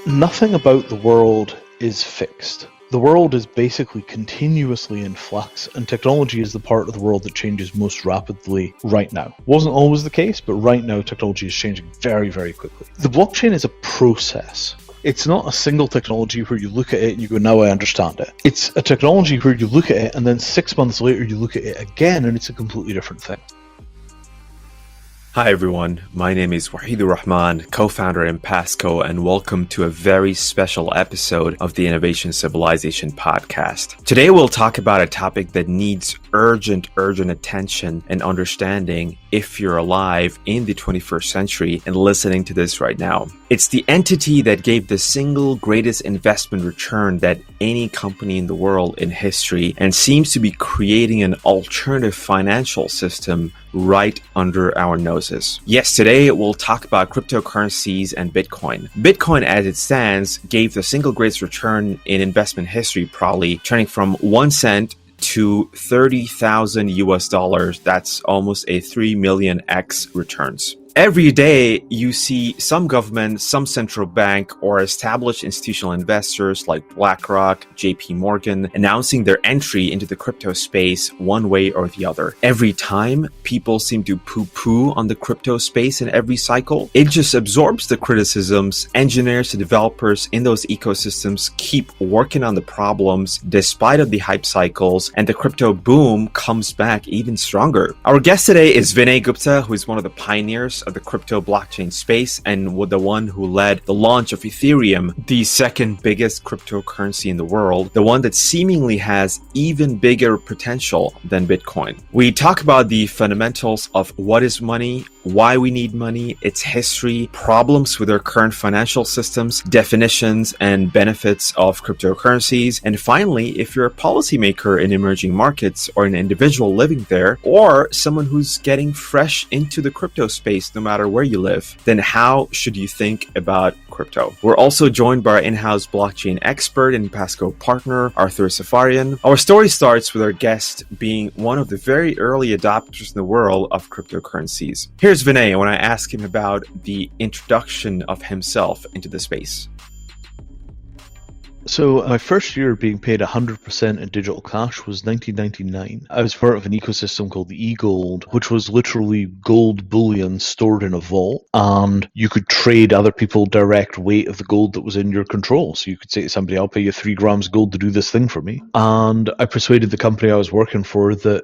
Nothing about the world is fixed. The world is basically continuously in flux, and technology is the part of the world that changes most rapidly right now. Wasn't always the case, but right now technology is changing very, very quickly. The blockchain is a process. It's not a single technology where you look at it and you go, now I understand it. It's a technology where you look at it and then 6 months later you look at it again and it's a completely different thing. Hi everyone, my name is Waheed Rahman, co-founder Empasco, and welcome to a very special episode of the Innovation Civilization podcast. Today we'll talk about a topic that needs urgent attention and understanding if you're alive in the 21st century and listening to this right now. It's the entity that gave the single greatest investment return that any company in the world in history and seems to be creating an alternative financial system right under our noses. Yes, today we'll talk about cryptocurrencies and Bitcoin. Bitcoin as it stands gave the single greatest return in investment history, probably turning from 1 cent to 30,000 US dollars. That's almost a 3 million X returns. Every day, you see some government, some central bank, or established institutional investors like BlackRock, JP Morgan, announcing their entry into the crypto space one way or the other. Every time, people seem to poo-poo on the crypto space in every cycle. It just absorbs the criticisms. Engineers and developers in those ecosystems keep working on the problems despite of the hype cycles, and the crypto boom comes back even stronger. Our guest today is Vinay Gupta, who is one of the pioneers of the crypto blockchain space and the one who led the launch of Ethereum, the second biggest cryptocurrency in the world, the one that seemingly has even bigger potential than Bitcoin. We talk about the fundamentals of what is money, why we need money, its history, problems with our current financial systems, definitions and benefits of cryptocurrencies, and finally, if you're a policymaker in emerging markets or an individual living there, or someone who's getting fresh into the crypto space no matter where you live, then how should you think about crypto? We're also joined by our in-house blockchain expert and Empasco Partner Artur Safaryan. Our story starts with our guest being one of the very early adopters in the world of cryptocurrencies. Here's Vinay when I ask him about the introduction of himself into the space. So my first year being paid 100% in digital cash was 1999. I was part of an ecosystem called the e-gold, which was literally gold bullion stored in a vault, and you could trade other people direct weight of the gold that was in your control. So you could say to somebody, I'll pay you 3 grams gold to do this thing for me. And I persuaded the company I was working for that,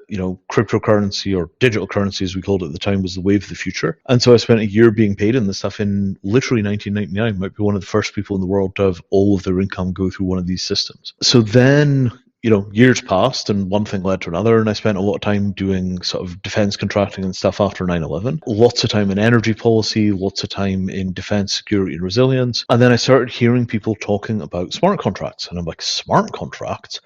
cryptocurrency or digital currency as we called it at the time was the wave of the future. And so I spent a year being paid in this stuff in literally 1999. Might be one of the first people in the world to have all of their income go through one of these systems. So then, years passed and one thing led to another, and I spent a lot of time doing sort of defense contracting and stuff after 9/11. Lots of time in energy policy, lots of time in defense, security, and resilience. And then I started hearing people talking about smart contracts. And I'm like, smart contracts?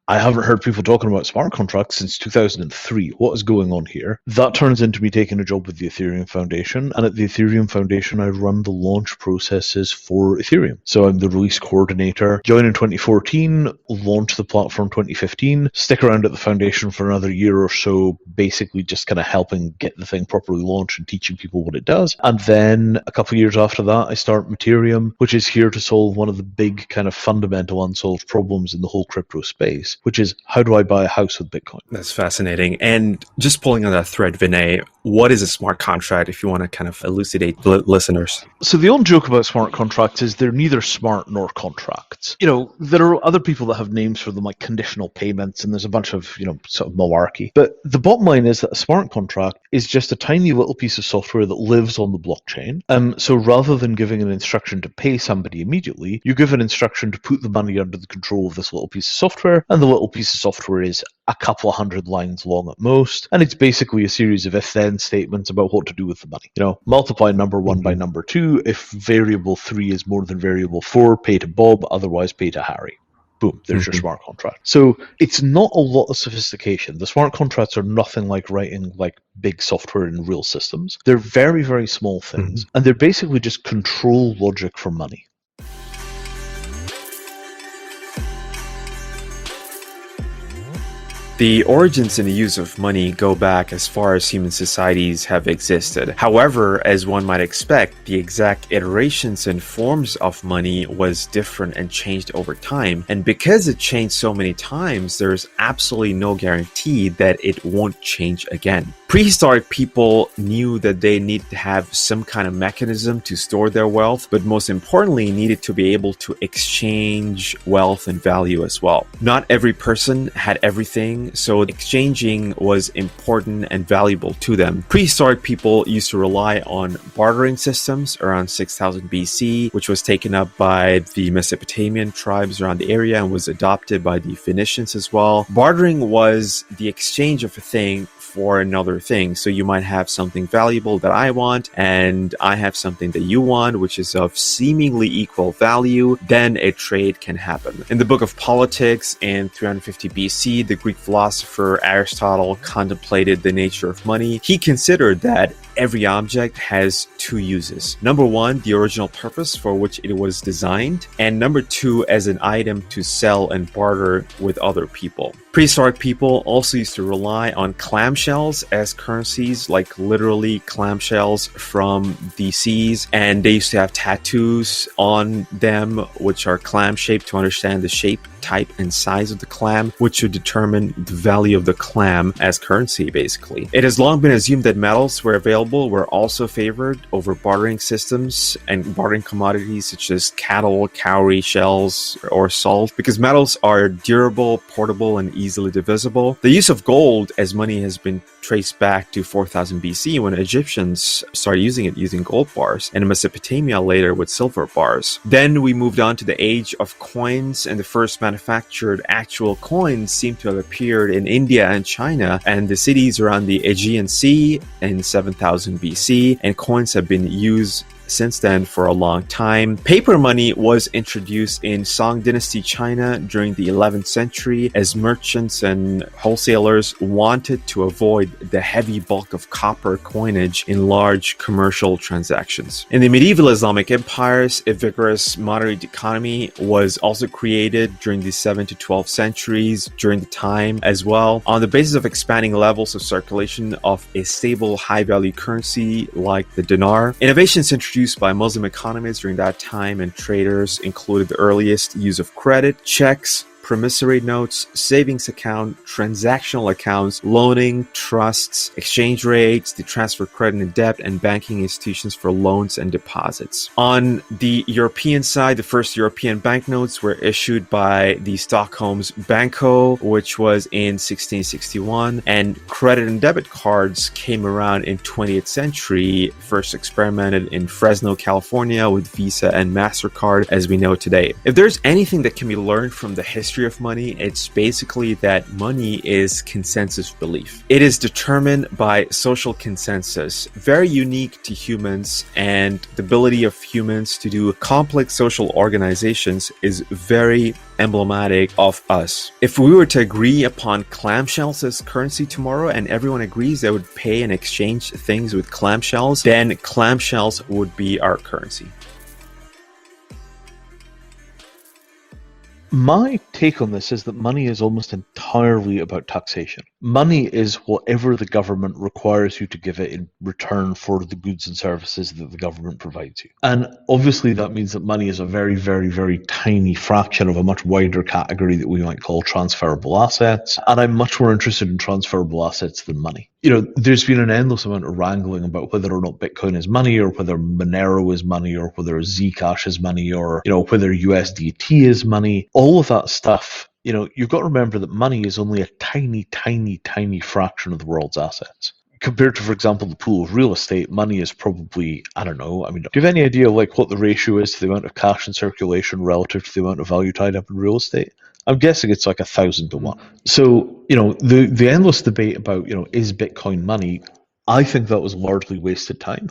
I haven't heard people talking about smart contracts since 2003. What is going on here? That turns into me taking a job with the Ethereum Foundation. And at the Ethereum Foundation, I run the launch processes for Ethereum. So I'm the release coordinator. Joined in 2014, launched the platform 2015, stick around at the foundation for another year or so, basically just kind of helping get the thing properly launched and teaching people what it does. And then a couple of years after that, I start Mattereum, which is here to solve one of the big kind of fundamental unsolved problems in the whole crypto space, which is how do I buy a house with Bitcoin? That's fascinating. And just pulling on that thread, Vinay, what is a smart contract if you want to kind of elucidate the listeners? So the old joke about smart contracts is they're neither smart nor contracts. There are other people that have names for them like conditional payments, and there's a bunch of, sort of malarkey. But the bottom line is that a smart contract is just a tiny little piece of software that lives on the blockchain. So rather than giving an instruction to pay somebody immediately, you give an instruction to put the money under the control of this little piece of software, and the little piece of software is a couple of 100 lines long at most, and it's basically a series of if-then statements about what to do with the money. Multiply number 1 by number 2. If variable 3 is more than variable 4, pay to Bob, otherwise pay to Harry. Boom, there's your smart contract. So it's not a lot of sophistication. The smart contracts are nothing like writing like big software in real systems. They're very, very small things, and they're basically just control logic for money. The origins and the use of money go back as far as human societies have existed. However, as one might expect, the exact iterations and forms of money was different and changed over time. And because it changed so many times, there's absolutely no guarantee that it won't change again. Prehistoric people knew that they needed to have some kind of mechanism to store their wealth, but most importantly, needed to be able to exchange wealth and value as well. Not every person had everything, so exchanging was important and valuable to them. Prehistoric people used to rely on bartering systems around 6000 BC, which was taken up by the Mesopotamian tribes around the area and was adopted by the Phoenicians as well. Bartering was the exchange of a thing for another thing. So you might have something valuable that I want, and I have something that you want, which is of seemingly equal value. Then a trade can happen. In the book of Politics in 350 BC, the Greek philosopher Aristotle contemplated the nature of money. He considered that every object has two uses. Number one, the original purpose for which it was designed, and number two, as an item to sell and barter with other people. Prehistoric people also used to rely on clamshells as currencies, like literally clamshells from the seas, and they used to have tattoos on them which are clam-shaped to understand the shape, type, and size of the clam, which should determine the value of the clam as currency, basically. It has long been assumed that metals were also favored over bartering systems and bartering commodities such as cattle, cowrie, shells, or salt, because metals are durable, portable, and easily divisible. The use of gold as money has been traced back to 4000 BC when Egyptians started using gold bars, and Mesopotamia later with silver bars. Then we moved on to the age of coins, and the first manufactured actual coins seem to have appeared in India and China and the cities around the Aegean Sea in 7000 BC, and coins have been used since then for a long time. Paper money was introduced in Song Dynasty China during the 11th century as merchants and wholesalers wanted to avoid the heavy bulk of copper coinage in large commercial transactions. In the medieval Islamic empires, a vigorous moderate economy was also created during the 7th to 12th centuries during the time as well, on the basis of expanding levels of circulation of a stable high-value currency like the dinar. Innovations introduced by Muslim economies during that time and traders included the earliest use of credit, checks, promissory notes, savings account, transactional accounts, loaning, trusts, exchange rates, the transfer of credit and debt, and banking institutions for loans and deposits. On the European side, the first European banknotes were issued by the Stockholm's Banco, which was in 1661, and credit and debit cards came around in 20th century, first experimented in Fresno, California with Visa and MasterCard as we know today. If there's anything that can be learned from the history of money, it's basically that money is consensus belief. It is determined by social consensus, very unique to humans, and the ability of humans to do complex social organizations is very emblematic of us. If we were to agree upon clamshells as currency tomorrow and everyone agrees they would pay and exchange things with clamshells, then clamshells would be our currency. My take on this is that money is almost entirely about taxation. Money is whatever the government requires you to give it in return for the goods and services that the government provides you. And obviously that means that money is a very, very, very tiny fraction of a much wider category that we might call transferable assets. And I'm much more interested in transferable assets than money. You know, there's been an endless amount of wrangling about whether or not Bitcoin is money, or whether Monero is money, or whether Zcash is money, or, you know, whether USDT is money. All of that stuff, you know, you've got to remember that money is only a tiny, tiny, tiny fraction of the world's assets. Compared to, for example, the pool of real estate, money is probably, I don't know, I mean, do you have any idea like what the ratio is to the amount of cash in circulation relative to the amount of value tied up in real estate? I'm guessing it's like 1,000 to 1. So, you know, the endless debate about, you know, is Bitcoin money, I think that was largely wasted time.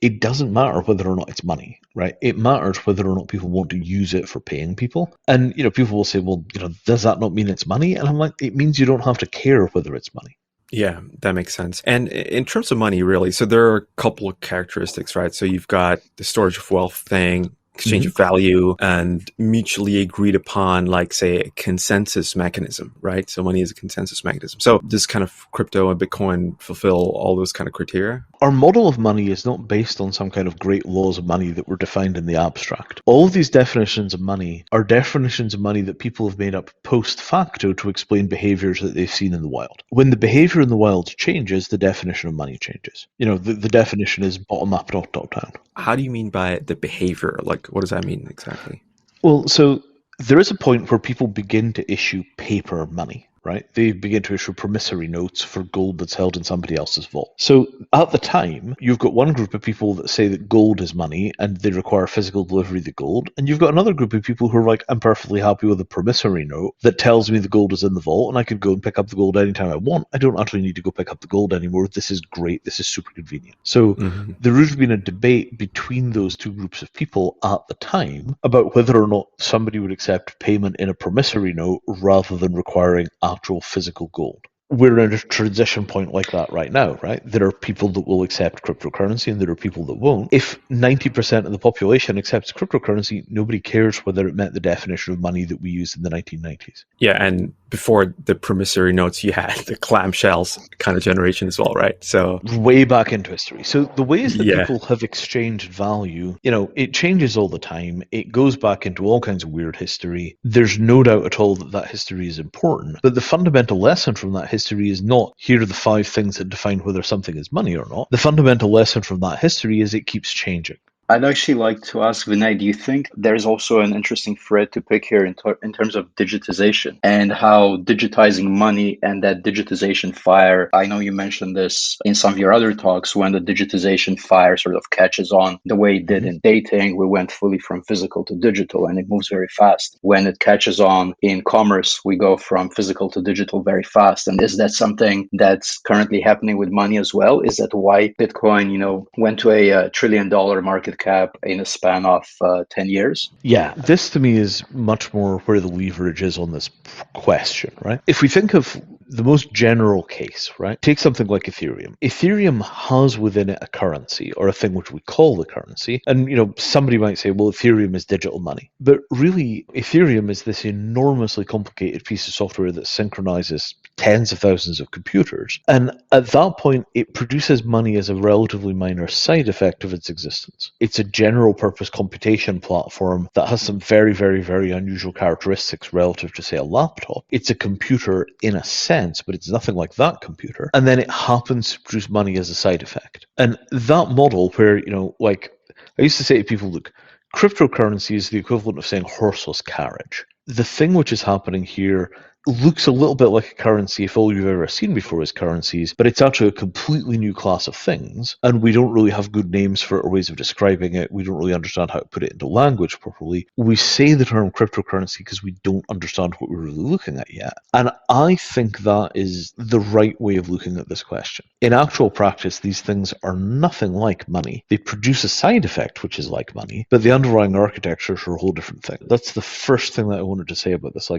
It doesn't matter whether or not it's money, right? It matters whether or not people want to use it for paying people. And, you know, people will say, well, you know, does that not mean it's money? And I'm like, it means you don't have to care whether it's money. Yeah, that makes sense. And in terms of money, really, so there are a couple of characteristics, right? So you've got the storage of wealth thing, exchange of value and mutually agreed upon, like, say, a consensus mechanism, right? So money is a consensus mechanism. So does kind of crypto and Bitcoin fulfill all those kind of criteria? Our model of money is not based on some kind of great laws of money that were defined in the abstract. All of these definitions of money are definitions of money that people have made up post facto to explain behaviors that they've seen in the wild. When the behavior in the wild changes, the definition of money changes. The definition is bottom up, not top down. How do you mean by the behavior? Like, what does that mean exactly? Well, so there is a point where people begin to issue paper money. Right? They begin to issue promissory notes for gold that's held in somebody else's vault. So at the time, you've got one group of people that say that gold is money and they require physical delivery of the gold. And you've got another group of people who are like, I'm perfectly happy with a promissory note that tells me the gold is in the vault and I could go and pick up the gold anytime I want. I don't actually need to go pick up the gold anymore. This is great. This is super convenient. So there would have been a debate between those two groups of people at the time about whether or not somebody would accept payment in a promissory note rather than requiring actual physical gold. We're at a transition point like that right now, right? There are people that will accept cryptocurrency and there are people that won't. If 90% of the population accepts cryptocurrency, nobody cares whether it met the definition of money that we used in the 1990s. Yeah, and before the promissory notes, you had the clamshells kind of generation as well, right? So way back into history. So the ways that people have exchanged value, it changes all the time. It goes back into all kinds of weird history. There's no doubt at all that history is important. But the fundamental lesson from that history is not, here are the 5 things that define whether something is money or not. The fundamental lesson from that history is it keeps changing. I'd actually like to ask Vinay, do you think there's also an interesting thread to pick here in terms of digitization and how digitizing money and that digitization fire, I know you mentioned this in some of your other talks, when the digitization fire sort of catches on the way it did in dating, we went fully from physical to digital and it moves very fast. When it catches on in commerce, we go from physical to digital very fast. And is that something that's currently happening with money as well? Is that why Bitcoin, went to a $1 trillion market cap in a span of 10 years? Yeah, this to me is much more where the leverage is on this question, right? If we think of the most general case, right? Take something like Ethereum. Ethereum has within it a currency or a thing which we call the currency. And, somebody might say, well, Ethereum is digital money. But really, Ethereum is this enormously complicated piece of software that synchronizes tens of thousands of computers. And at that point, it produces money as a relatively minor side effect of its existence. It's a general purpose computation platform that has some very, very, very unusual characteristics relative to, say, a laptop. It's a computer in a sense, but it's nothing like that computer. And then it happens to produce money as a side effect. And that model where, I used to say to people, look, cryptocurrency is the equivalent of saying horseless carriage. The thing which is happening here looks a little bit like a currency if all you've ever seen before is currencies, but it's actually a completely new class of things, and we don't really have good names for it or ways of describing it. We don't really understand how to put it into language properly. We say the term cryptocurrency because we don't understand what we're really looking at yet. And I think that is the right way of looking at this question. In actual practice, these things are nothing like money. They produce a side effect, which is like money, but the underlying architecture is a whole different thing. That's the first thing that I wanted to say about this.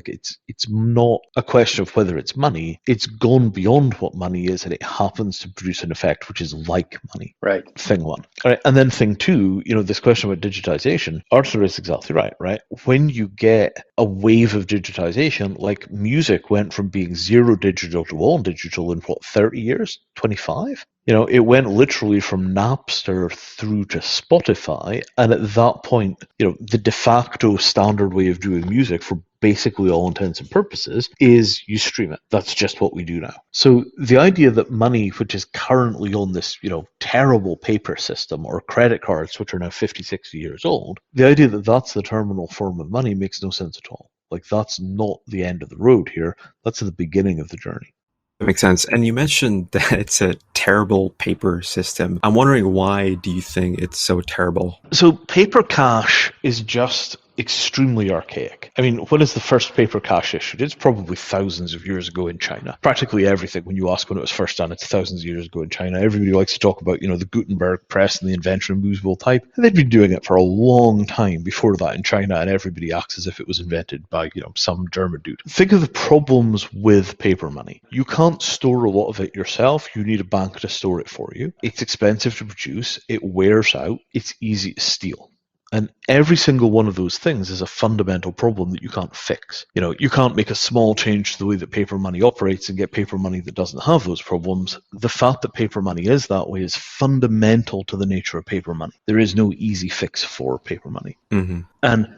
It's not a question of whether it's money. It's gone beyond what money is, and it happens to produce an effect which is like money. Right. Thing one. All right. And then thing two, this question about digitization, Arthur is exactly right? When you get a wave of digitization, like music went from being zero digital to all digital in 30 years? 25? It went literally from Napster through to Spotify. And at that point, the de facto standard way of doing music for basically all intents and purposes is you stream it. That's just what we do now. So the idea that money, which is currently on this, terrible paper system, or credit cards, which are now 50, 60 years old, the idea that that's the terminal form of money makes no sense at all. That's not the end of the road here. That's the beginning of the journey. That makes sense. And you mentioned that it's a terrible paper system. I'm wondering, why do you think it's so terrible? So paper cash is just extremely archaic. I mean, when is the first paper cash issued? It's probably thousands of years ago in China. Practically everything, when you ask when it was first done, it's thousands of years ago in China. Everybody likes to talk about, the Gutenberg press and the invention of movable type. And they'd been doing it for a long time before that in China, and everybody acts as if it was invented by, some German dude. Think of the problems with paper money. You can't store a lot of it yourself. You need a bank to store it for you. It's expensive to produce. It wears out. It's easy to steal. And every single one of those things is a fundamental problem that you can't fix. You can't make a small change to the way that paper money operates and get paper money that doesn't have those problems. The fact that paper money is that way is fundamental to the nature of paper money. There is no easy fix for paper money. Mm-hmm. And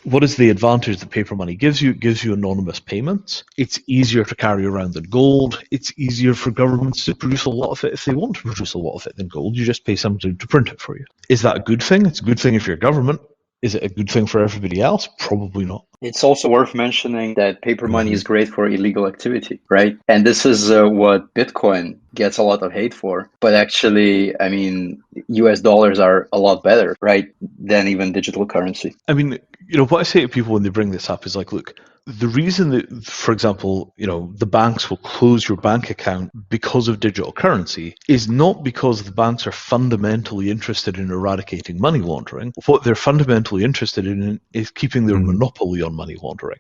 what is the advantage that paper money gives you? It gives you anonymous payments. It's easier to carry around than gold. It's easier for governments to produce a lot of it if they want to produce a lot of it than gold. You just pay somebody to print it for you. Is that a good thing? It's a good thing if you're a government. Is it a good thing for everybody else? Probably not. It's also worth mentioning that paper money is great for illegal activity, right? And this is what Bitcoin gets a lot of hate for. But actually, I mean, US dollars are a lot better, right, than even digital currency. I mean, what I say to people when they bring this up is like, look, the reason that, for example, the banks will close your bank account because of digital currency is not because the banks are fundamentally interested in eradicating money laundering. What they're fundamentally interested in is keeping their monopoly on money laundering.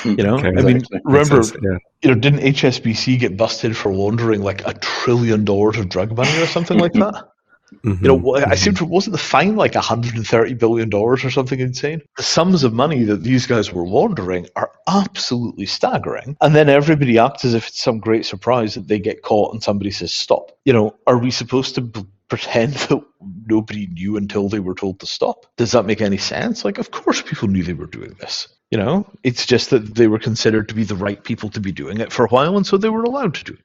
Okay, I mean, remember, yeah. Didn't HSBC get busted for laundering like $1 trillion of drug money or something like that? I seem to, wasn't the fine like $130 billion or something insane? The sums of money that these guys were laundering are absolutely staggering. And then everybody acts as if it's some great surprise that they get caught and somebody says, stop. Are we supposed to pretend that nobody knew until they were told to stop? Does that make any sense? Like, of course people knew they were doing this. It's just that they were considered to be the right people to be doing it for a while, and so they were allowed to do it.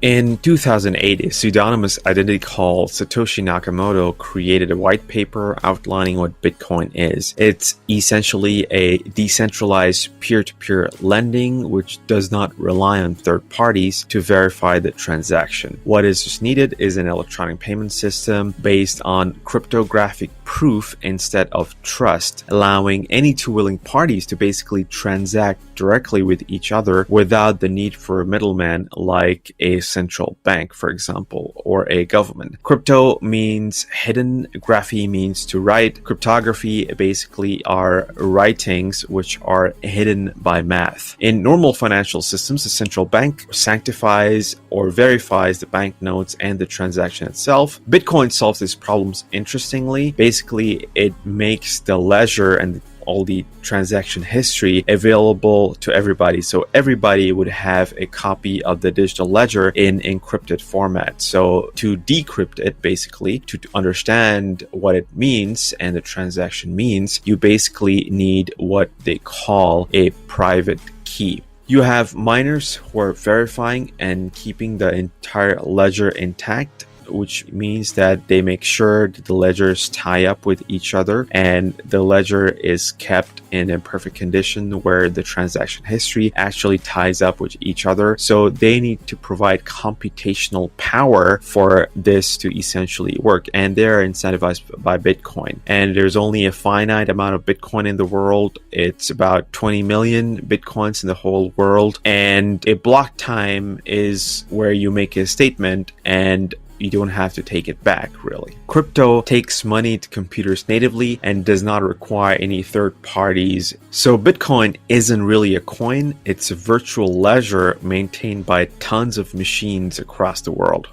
In 2008, a pseudonymous identity called Satoshi Nakamoto created a white paper outlining what Bitcoin is. It's essentially a decentralized peer-to-peer lending which does not rely on third parties to verify the transaction. What is just needed is an electronic payment system based on cryptographic proof instead of trust, allowing any two willing parties to basically transact directly with each other without the need for a middleman like a central bank, for example, or a government. Crypto means hidden, graphy means to write. Cryptography basically are writings which are hidden by math. In normal financial systems, the central bank sanctifies or verifies the banknotes and the transaction itself. Bitcoin solves these problems interestingly. Basically, it makes the ledger and all the transaction history available to everybody. So everybody would have a copy of the digital ledger in encrypted format. So to decrypt it, basically, to understand what it means and the transaction means, you basically need what they call a private key. You have miners who are verifying and keeping the entire ledger intact, which means that they make sure that the ledgers tie up with each other and the ledger is kept in a perfect condition where the transaction history actually ties up with each other. So they need to provide computational power for this to essentially work, and they're incentivized by Bitcoin. And there's only a finite amount of Bitcoin in the world. It's about 20 million Bitcoins in the whole world, and a block time is where you make a statement and you don't have to take it back, really. Crypto takes money to computers natively and does not require any third parties. So Bitcoin isn't really a coin, it's a virtual ledger maintained by tons of machines across the world.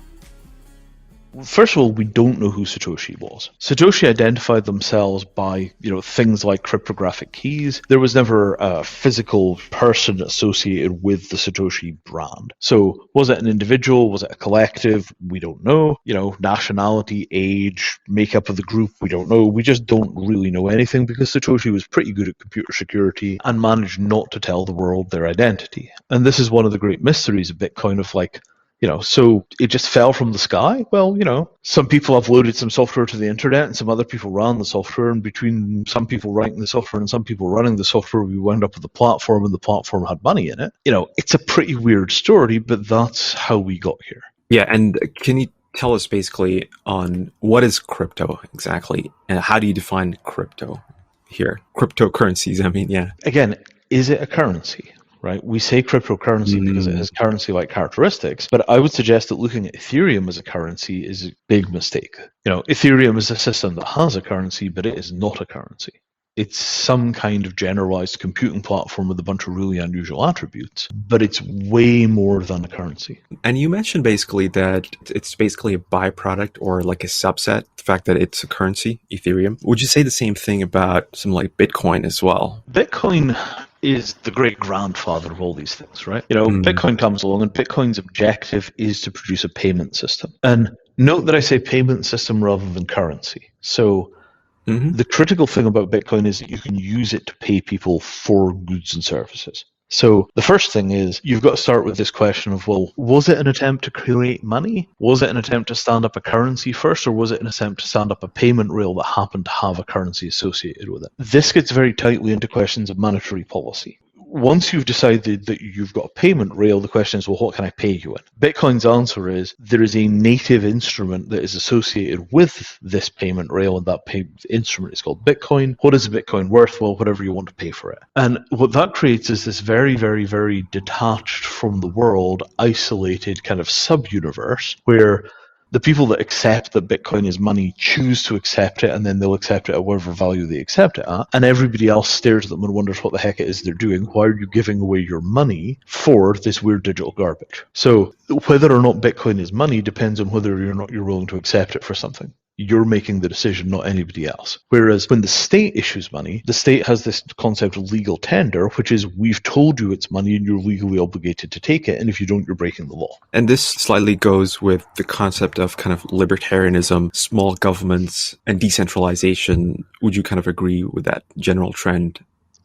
First of all, we don't know who Satoshi was. Satoshi identified themselves by, things like cryptographic keys. There was never a physical person associated with the Satoshi brand. So was it an individual? Was it a collective? We don't know. Nationality, age, makeup of the group, we don't know. We just don't really know anything because Satoshi was pretty good at computer security and managed not to tell the world their identity. And this is one of the great mysteries of Bitcoin of so it just fell from the sky? Well, some people uploaded some software to the internet and some other people ran the software, and between some people writing the software and some people running the software, we wound up with a platform and the platform had money in it. It's a pretty weird story, but that's how we got here. Yeah, and can you tell us basically on what is crypto exactly, and how do you define crypto here? Cryptocurrencies, yeah. Again, is it a currency? Right? We say cryptocurrency because it has currency-like characteristics, but I would suggest that looking at Ethereum as a currency is a big mistake. Ethereum is a system that has a currency, but it is not a currency. It's some kind of generalized computing platform with a bunch of really unusual attributes, but it's way more than a currency. And you mentioned basically that it's basically a byproduct or like a subset, the fact that it's a currency, Ethereum. Would you say the same thing about something like Bitcoin as well? Bitcoin is the great grandfather of all these things, right? Bitcoin comes along and Bitcoin's objective is to produce a payment system. And note that I say payment system rather than currency. So the critical thing about Bitcoin is that you can use it to pay people for goods and services. So the first thing is you've got to start with this question of, well, was it an attempt to create money? Was it an attempt to stand up a currency first, or was it an attempt to stand up a payment rail that happened to have a currency associated with it? This gets very tightly into questions of monetary policy. Once you've decided that you've got a payment rail, the question is, well, what can I pay you in? Bitcoin's answer is there is a native instrument that is associated with this payment rail, and that instrument is called Bitcoin. What is a Bitcoin worth? Well, whatever you want to pay for it. And what that creates is this very, very, very detached from the world, isolated kind of sub-universe where the people that accept that Bitcoin is money choose to accept it, and then they'll accept it at whatever value they accept it at. And everybody else stares at them and wonders what the heck it is they're doing. Why are you giving away your money for this weird digital garbage? So whether or not Bitcoin is money depends on whether or not you're willing to accept it for something. You're making the decision, not anybody else. Whereas when the state issues money, the state has this concept of legal tender, which is we've told you it's money and you're legally obligated to take it. And if you don't, you're breaking the law. And this slightly goes with the concept of kind of libertarianism, small governments, and decentralization. Would you kind of agree with that general trend?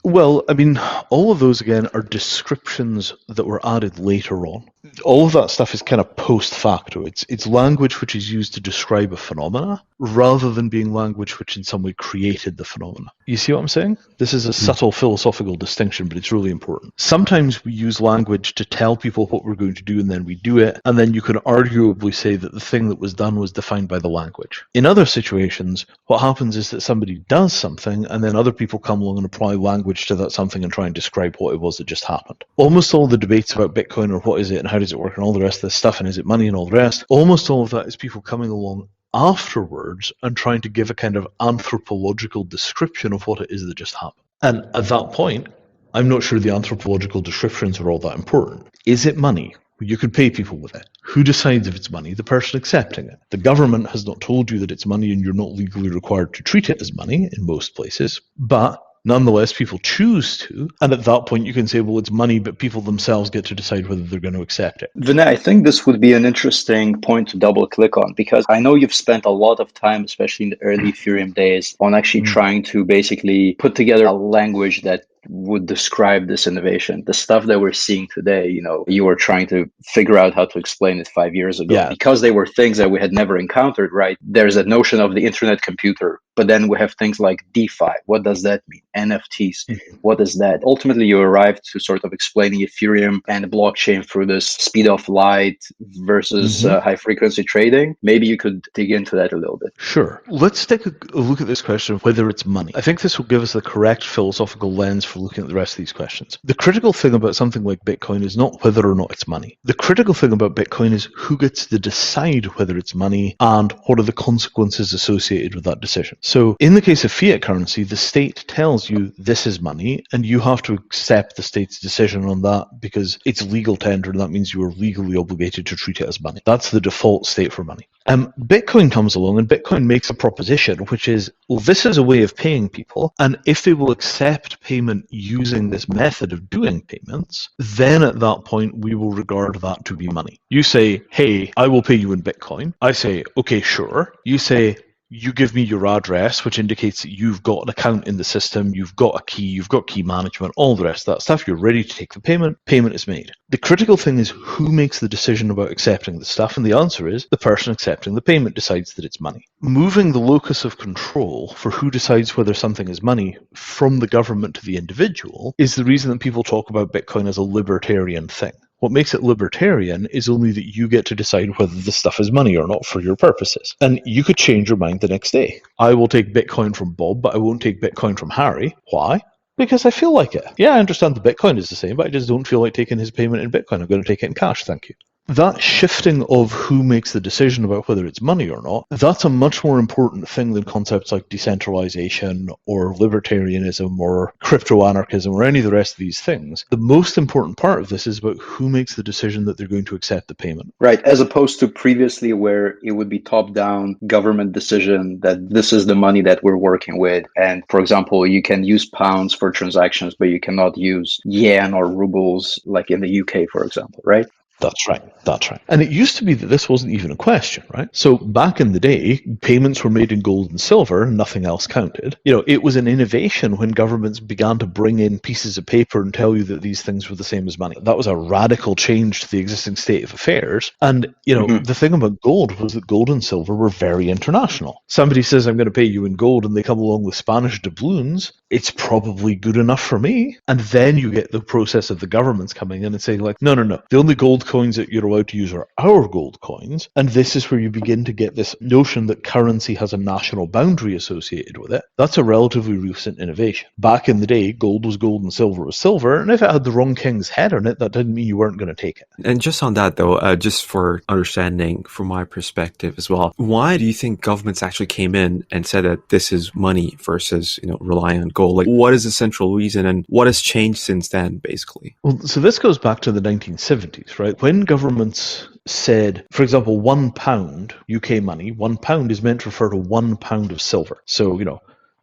Well, I mean, all of those, again, are descriptions that were added later on. All of that stuff is kind of post facto. It's language which is used to describe a phenomena rather than being language which in some way created the phenomena. You see what I'm saying? This is a subtle philosophical distinction, but it's really important. Sometimes we use language to tell people what we're going to do, and then we do it, and then you can arguably say that the thing that was done was defined by the language. In other situations, what happens is that somebody does something, and then other people come along and apply language to that something and try and describe what it was that just happened. Almost all the debates about Bitcoin or what is it and how does it work and all the rest of this stuff and is it money and all the rest, almost all of that is people coming along afterwards and trying to give a kind of anthropological description of what it is that just happened. And at that point, I'm not sure the anthropological descriptions are all that important. Is it money? You could pay people with it. Who decides if it's money? The person accepting it. The government has not told you that it's money and you're not legally required to treat it as money in most places, but nonetheless, people choose to, and at that point you can say, well, it's money, but people themselves get to decide whether they're going to accept it. Vinay, I think this would be an interesting point to double click on, because I know you've spent a lot of time, especially in the early Ethereum days, on actually trying to basically put together a language that would describe this innovation. The stuff that we're seeing today, you were trying to figure out how to explain it 5 years ago, because they were things that we had never encountered, right? There's a notion of the internet computer, but then we have things like DeFi. What does that mean? NFTs. What is that? Ultimately, you arrived to sort of explaining Ethereum and blockchain through this speed of light versus high frequency trading. Maybe you could dig into that a little bit. Sure. Let's take a look at this question of whether it's money. I think this will give us the correct philosophical lens for looking at the rest of these questions. The critical thing about something like Bitcoin is not whether or not it's money. The critical thing about Bitcoin is who gets to decide whether it's money and what are the consequences associated with that decision. So in the case of fiat currency, the state tells you this is money and you have to accept the state's decision on that because it's legal tender and that means you are legally obligated to treat it as money. That's the default state for money. Bitcoin comes along and Bitcoin makes a proposition which is, well, this is a way of paying people, and if they will accept payment using this method of doing payments, then at that point we will regard that to be money. You say, hey, I will pay you in Bitcoin. I say, okay, sure. You say, you give me your address, which indicates that you've got an account in the system, you've got a key, you've got key management, all the rest of that stuff. You're ready to take the payment. Payment is made. The critical thing is who makes the decision about accepting the stuff, and the answer is the person accepting the payment decides that it's money. Moving the locus of control for who decides whether something is money from the government to the individual is the reason that people talk about Bitcoin as a libertarian thing. What makes it libertarian is only that you get to decide whether the stuff is money or not for your purposes. And you could change your mind the next day. I will take Bitcoin from Bob, but I won't take Bitcoin from Harry. Why? Because I feel like it. Yeah, I understand the Bitcoin is the same, but I just don't feel like taking his payment in Bitcoin. I'm going to take it in cash, thank you. That shifting of who makes the decision about whether it's money or not, that's a much more important thing than concepts like decentralization or libertarianism or crypto-anarchism or any of the rest of these things. The most important part of this is about who makes the decision that they're going to accept the payment. Right, as opposed to previously where it would be top-down government decision that this is the money that we're working with. And for example, you can use pounds for transactions, but you cannot use yen or rubles like in the UK, for example, right? That's right. That's right. And it used to be that this wasn't even a question, right? So back in the day, payments were made in gold and silver, and nothing else counted. It was an innovation when governments began to bring in pieces of paper and tell you that these things were the same as money. That was a radical change to the existing state of affairs. And, the thing about gold was that gold and silver were very international. Somebody says, I'm going to pay you in gold, and they come along with Spanish doubloons. It's probably good enough for me. And then you get the process of the governments coming in and saying, like, no. The only gold coins that you're allowed to use are our gold coins. And this is where you begin to get this notion that currency has a national boundary associated with it. That's a relatively recent innovation. Back in the day, gold was gold and silver was silver. And if it had the wrong king's head on it, that didn't mean you weren't going to take it. And just on that, though, just for understanding from my perspective as well, why do you think governments actually came in and said that this is money versus, relying on gold? Like, what is the central reason and what has changed since then, basically? Well, so this goes back to the 1970s, right? When governments said, for example, £1 UK money, £1 is meant to refer to £1 of silver. So,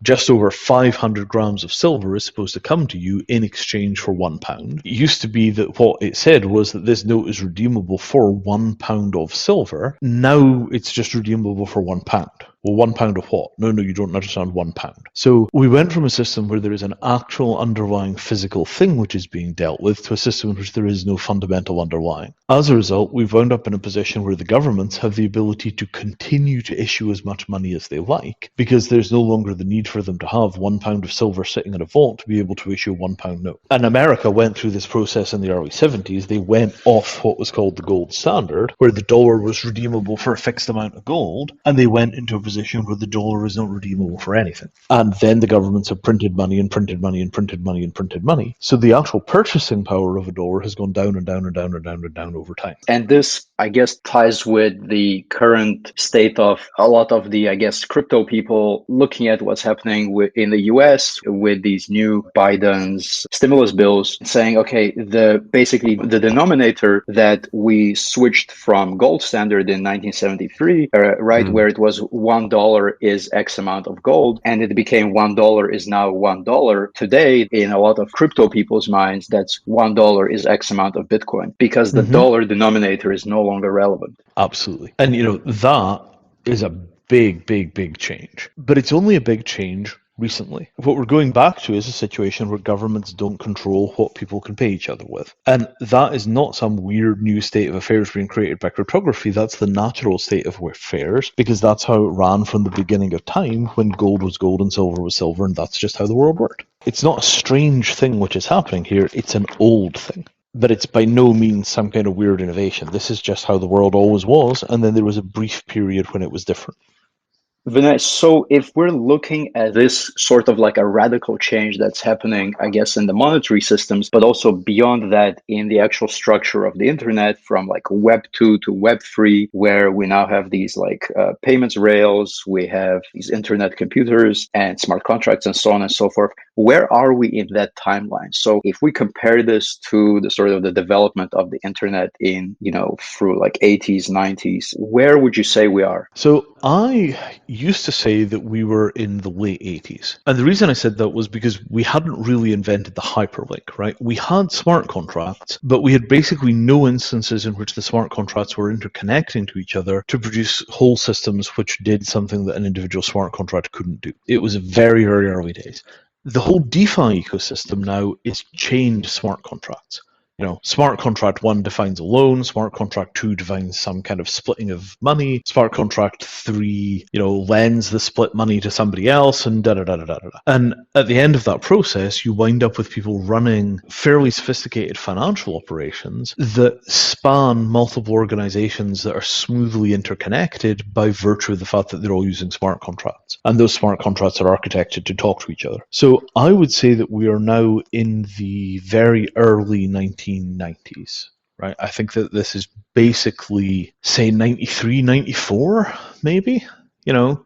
just over 500 grams of silver is supposed to come to you in exchange for £1. It used to be that what it said was that this note is redeemable for £1 of silver. Now it's just redeemable for £1. Well, £1 of what? No, you don't understand £1. So we went from a system where there is an actual underlying physical thing which is being dealt with to a system in which there is no fundamental underlying. As a result, we've wound up in a position where the governments have the ability to continue to issue as much money as they like because there's no longer the need for them to have £1 of silver sitting in a vault to be able to issue a £1 note. And America went through this process in the early 70s. They went off what was called the gold standard, where the dollar was redeemable for a fixed amount of gold, and they went into a position where the dollar is not redeemable for anything. And then the governments have printed money and printed money and printed money and printed money. So the actual purchasing power of a dollar has gone down and down and down and down and down over time. And this, I guess, ties with the current state of a lot of the, crypto people looking at what's happening in the US with these new Biden's stimulus bills, saying, okay, basically the denominator that we switched from gold standard in 1973, where it was $1 is X amount of gold, and it became $1 is now $1. Today, in a lot of crypto people's minds, that's $1 is X amount of Bitcoin because the dollar denominator is no longer relevant. Absolutely. And, that is a big change. But it's only a big change recently. What we're going back to is a situation where governments don't control what people can pay each other with. And that is not some weird new state of affairs being created by cryptography. That's the natural state of affairs, because that's how it ran from the beginning of time, when gold was gold and silver was silver, and that's just how the world worked. It's not a strange thing which is happening here, it's an old thing. But it's by no means some kind of weird innovation. This is just how the world always was, and then there was a brief period when it was different. Vinay, so if we're looking at this sort of like a radical change that's happening, I guess, in the monetary systems, but also beyond that in the actual structure of the internet, from like Web 2 to Web 3, where we now have these payments rails, we have these internet computers and smart contracts and so on and so forth. Where are we in that timeline? So if we compare this to the sort of the development of the internet in, through like 80s, 90s, where would you say we are? So I used to say that we were in the late 80s. And the reason I said that was because we hadn't really invented the hyperlink, right? We had smart contracts, but we had basically no instances in which the smart contracts were interconnecting to each other to produce whole systems which did something that an individual smart contract couldn't do. It was very, very early days. The whole DeFi ecosystem now is chained smart contracts. Smart contract 1 defines a loan, smart contract 2 defines some kind of splitting of money, smart contract 3, lends the split money to somebody else, and da-da-da-da-da-da. And at the end of that process, you wind up with people running fairly sophisticated financial operations that span multiple organizations that are smoothly interconnected by virtue of the fact that they're all using smart contracts. And those smart contracts are architected to talk to each other. So I would say that we are now in the very early 1990s, right? I think that this is basically, say, 93, 94, maybe.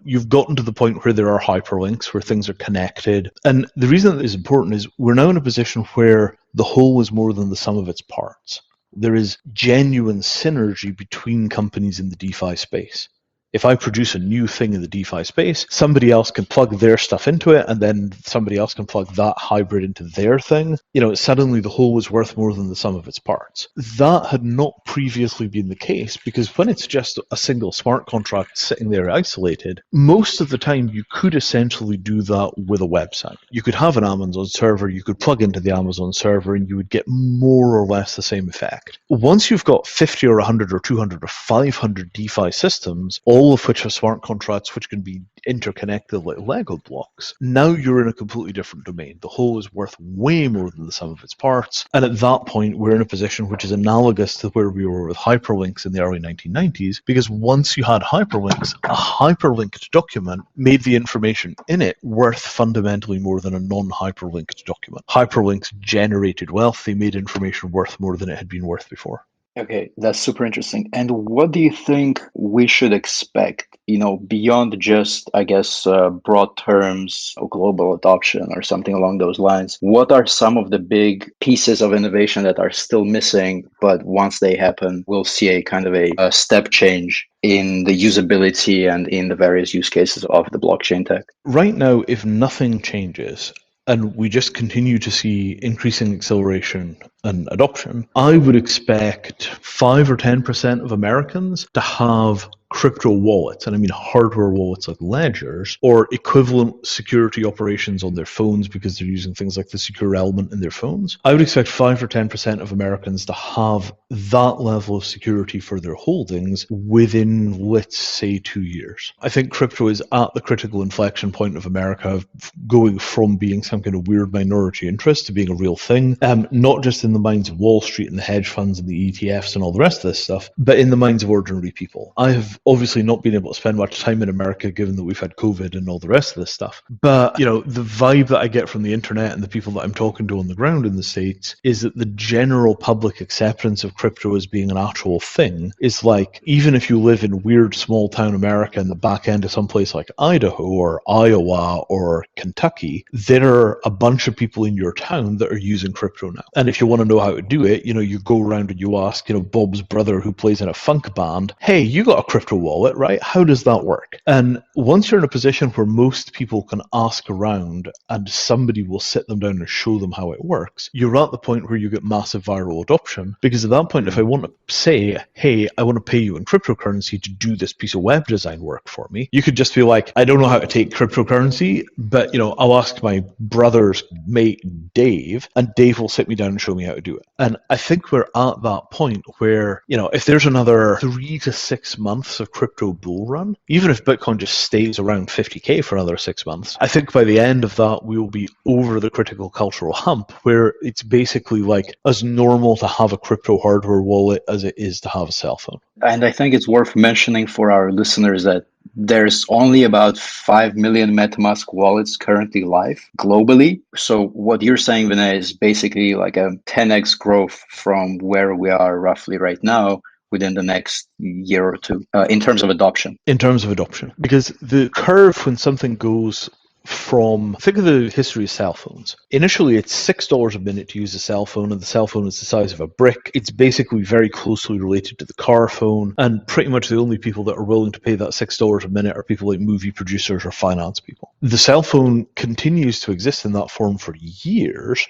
You've gotten to the point where there are hyperlinks, where things are connected. And the reason that is important is we're now in a position where the whole is more than the sum of its parts. There is genuine synergy between companies in the DeFi space. If I produce a new thing in the DeFi space, somebody else can plug their stuff into it, and then somebody else can plug that hybrid into their thing. Suddenly the whole is worth more than the sum of its parts. That had not previously been the case, because when it's just a single smart contract sitting there isolated, most of the time you could essentially do that with a website. You could have an Amazon server, you could plug into the Amazon server, and you would get more or less the same effect. Once you've got 50 or 100 or 200 or 500 DeFi systems, all of which are smart contracts which can be interconnected like Lego blocks, now you're in a completely different domain. The whole is worth way more than the sum of its parts. And at that point, we're in a position which is analogous to where we were with hyperlinks in the early 1990s, because once you had hyperlinks, a hyperlinked document made the information in it worth fundamentally more than a non-hyperlinked document. Hyperlinks generated wealth. They made information worth more than it had been worth before. Okay, that's super interesting. And what do you think we should expect, beyond just, I guess, broad terms of global adoption or something along those lines? What are some of the big pieces of innovation that are still missing, but once they happen, we'll see a kind of a step change in the usability and in the various use cases of the blockchain tech? Right now, if nothing changes, and we just continue to see increasing acceleration and adoption, I would expect 5 or 10% of Americans to have crypto wallets, and I mean hardware wallets like ledgers, or equivalent security operations on their phones because they're using things like the secure element in their phones. I would expect 5 or 10% of Americans to have that level of security for their holdings within, let's say, 2 years. I think crypto is at the critical inflection point of America, going from being some kind of weird minority interest to being a real thing, not just in the minds of Wall Street and the hedge funds and the ETFs and all the rest of this stuff, but in the minds of ordinary people. I have obviously not been able to spend much time in America given that we've had COVID and all the rest of this stuff. But, the vibe that I get from the internet and the people that I'm talking to on the ground in the States is that the general public acceptance of crypto as being an actual thing is like, even if you live in weird small town America in the back end of someplace like Idaho or Iowa or Kentucky, there are a bunch of people in your town that are using crypto now. And if you want to know how to do it, you go around and you ask, Bob's brother who plays in a funk band, hey, you got a crypto wallet, right? How does that work? And once you're in a position where most people can ask around and somebody will sit them down and show them how it works, you're at the point where you get massive viral adoption. Because at that point, if I want to say, hey, I want to pay you in cryptocurrency to do this piece of web design work for me, you could just be like, I don't know how to take cryptocurrency, but I'll ask my brother's mate Dave, and Dave will sit me down and show me how to do it. And I think we're at that point where, if there's another 3 to 6 months of crypto bull run, even if Bitcoin just stays around 50K for another 6 months, I think by the end of that, we will be over the critical cultural hump where it's basically like as normal to have a crypto hardware wallet as it is to have a cell phone. And I think it's worth mentioning for our listeners that there's only about 5 million MetaMask wallets currently live globally. So what you're saying, Vinay, is basically like a 10x growth from where we are roughly right now within the next year or two in terms of adoption. In terms of adoption. Because the curve when something goes from, think of the history of cell phones. Initially, it's $6 a minute to use a cell phone, and the cell phone is the size of a brick. It's basically very closely related to the car phone, and pretty much the only people that are willing to pay that $6 a minute are people like movie producers or finance people. The cell phone continues to exist in that form for years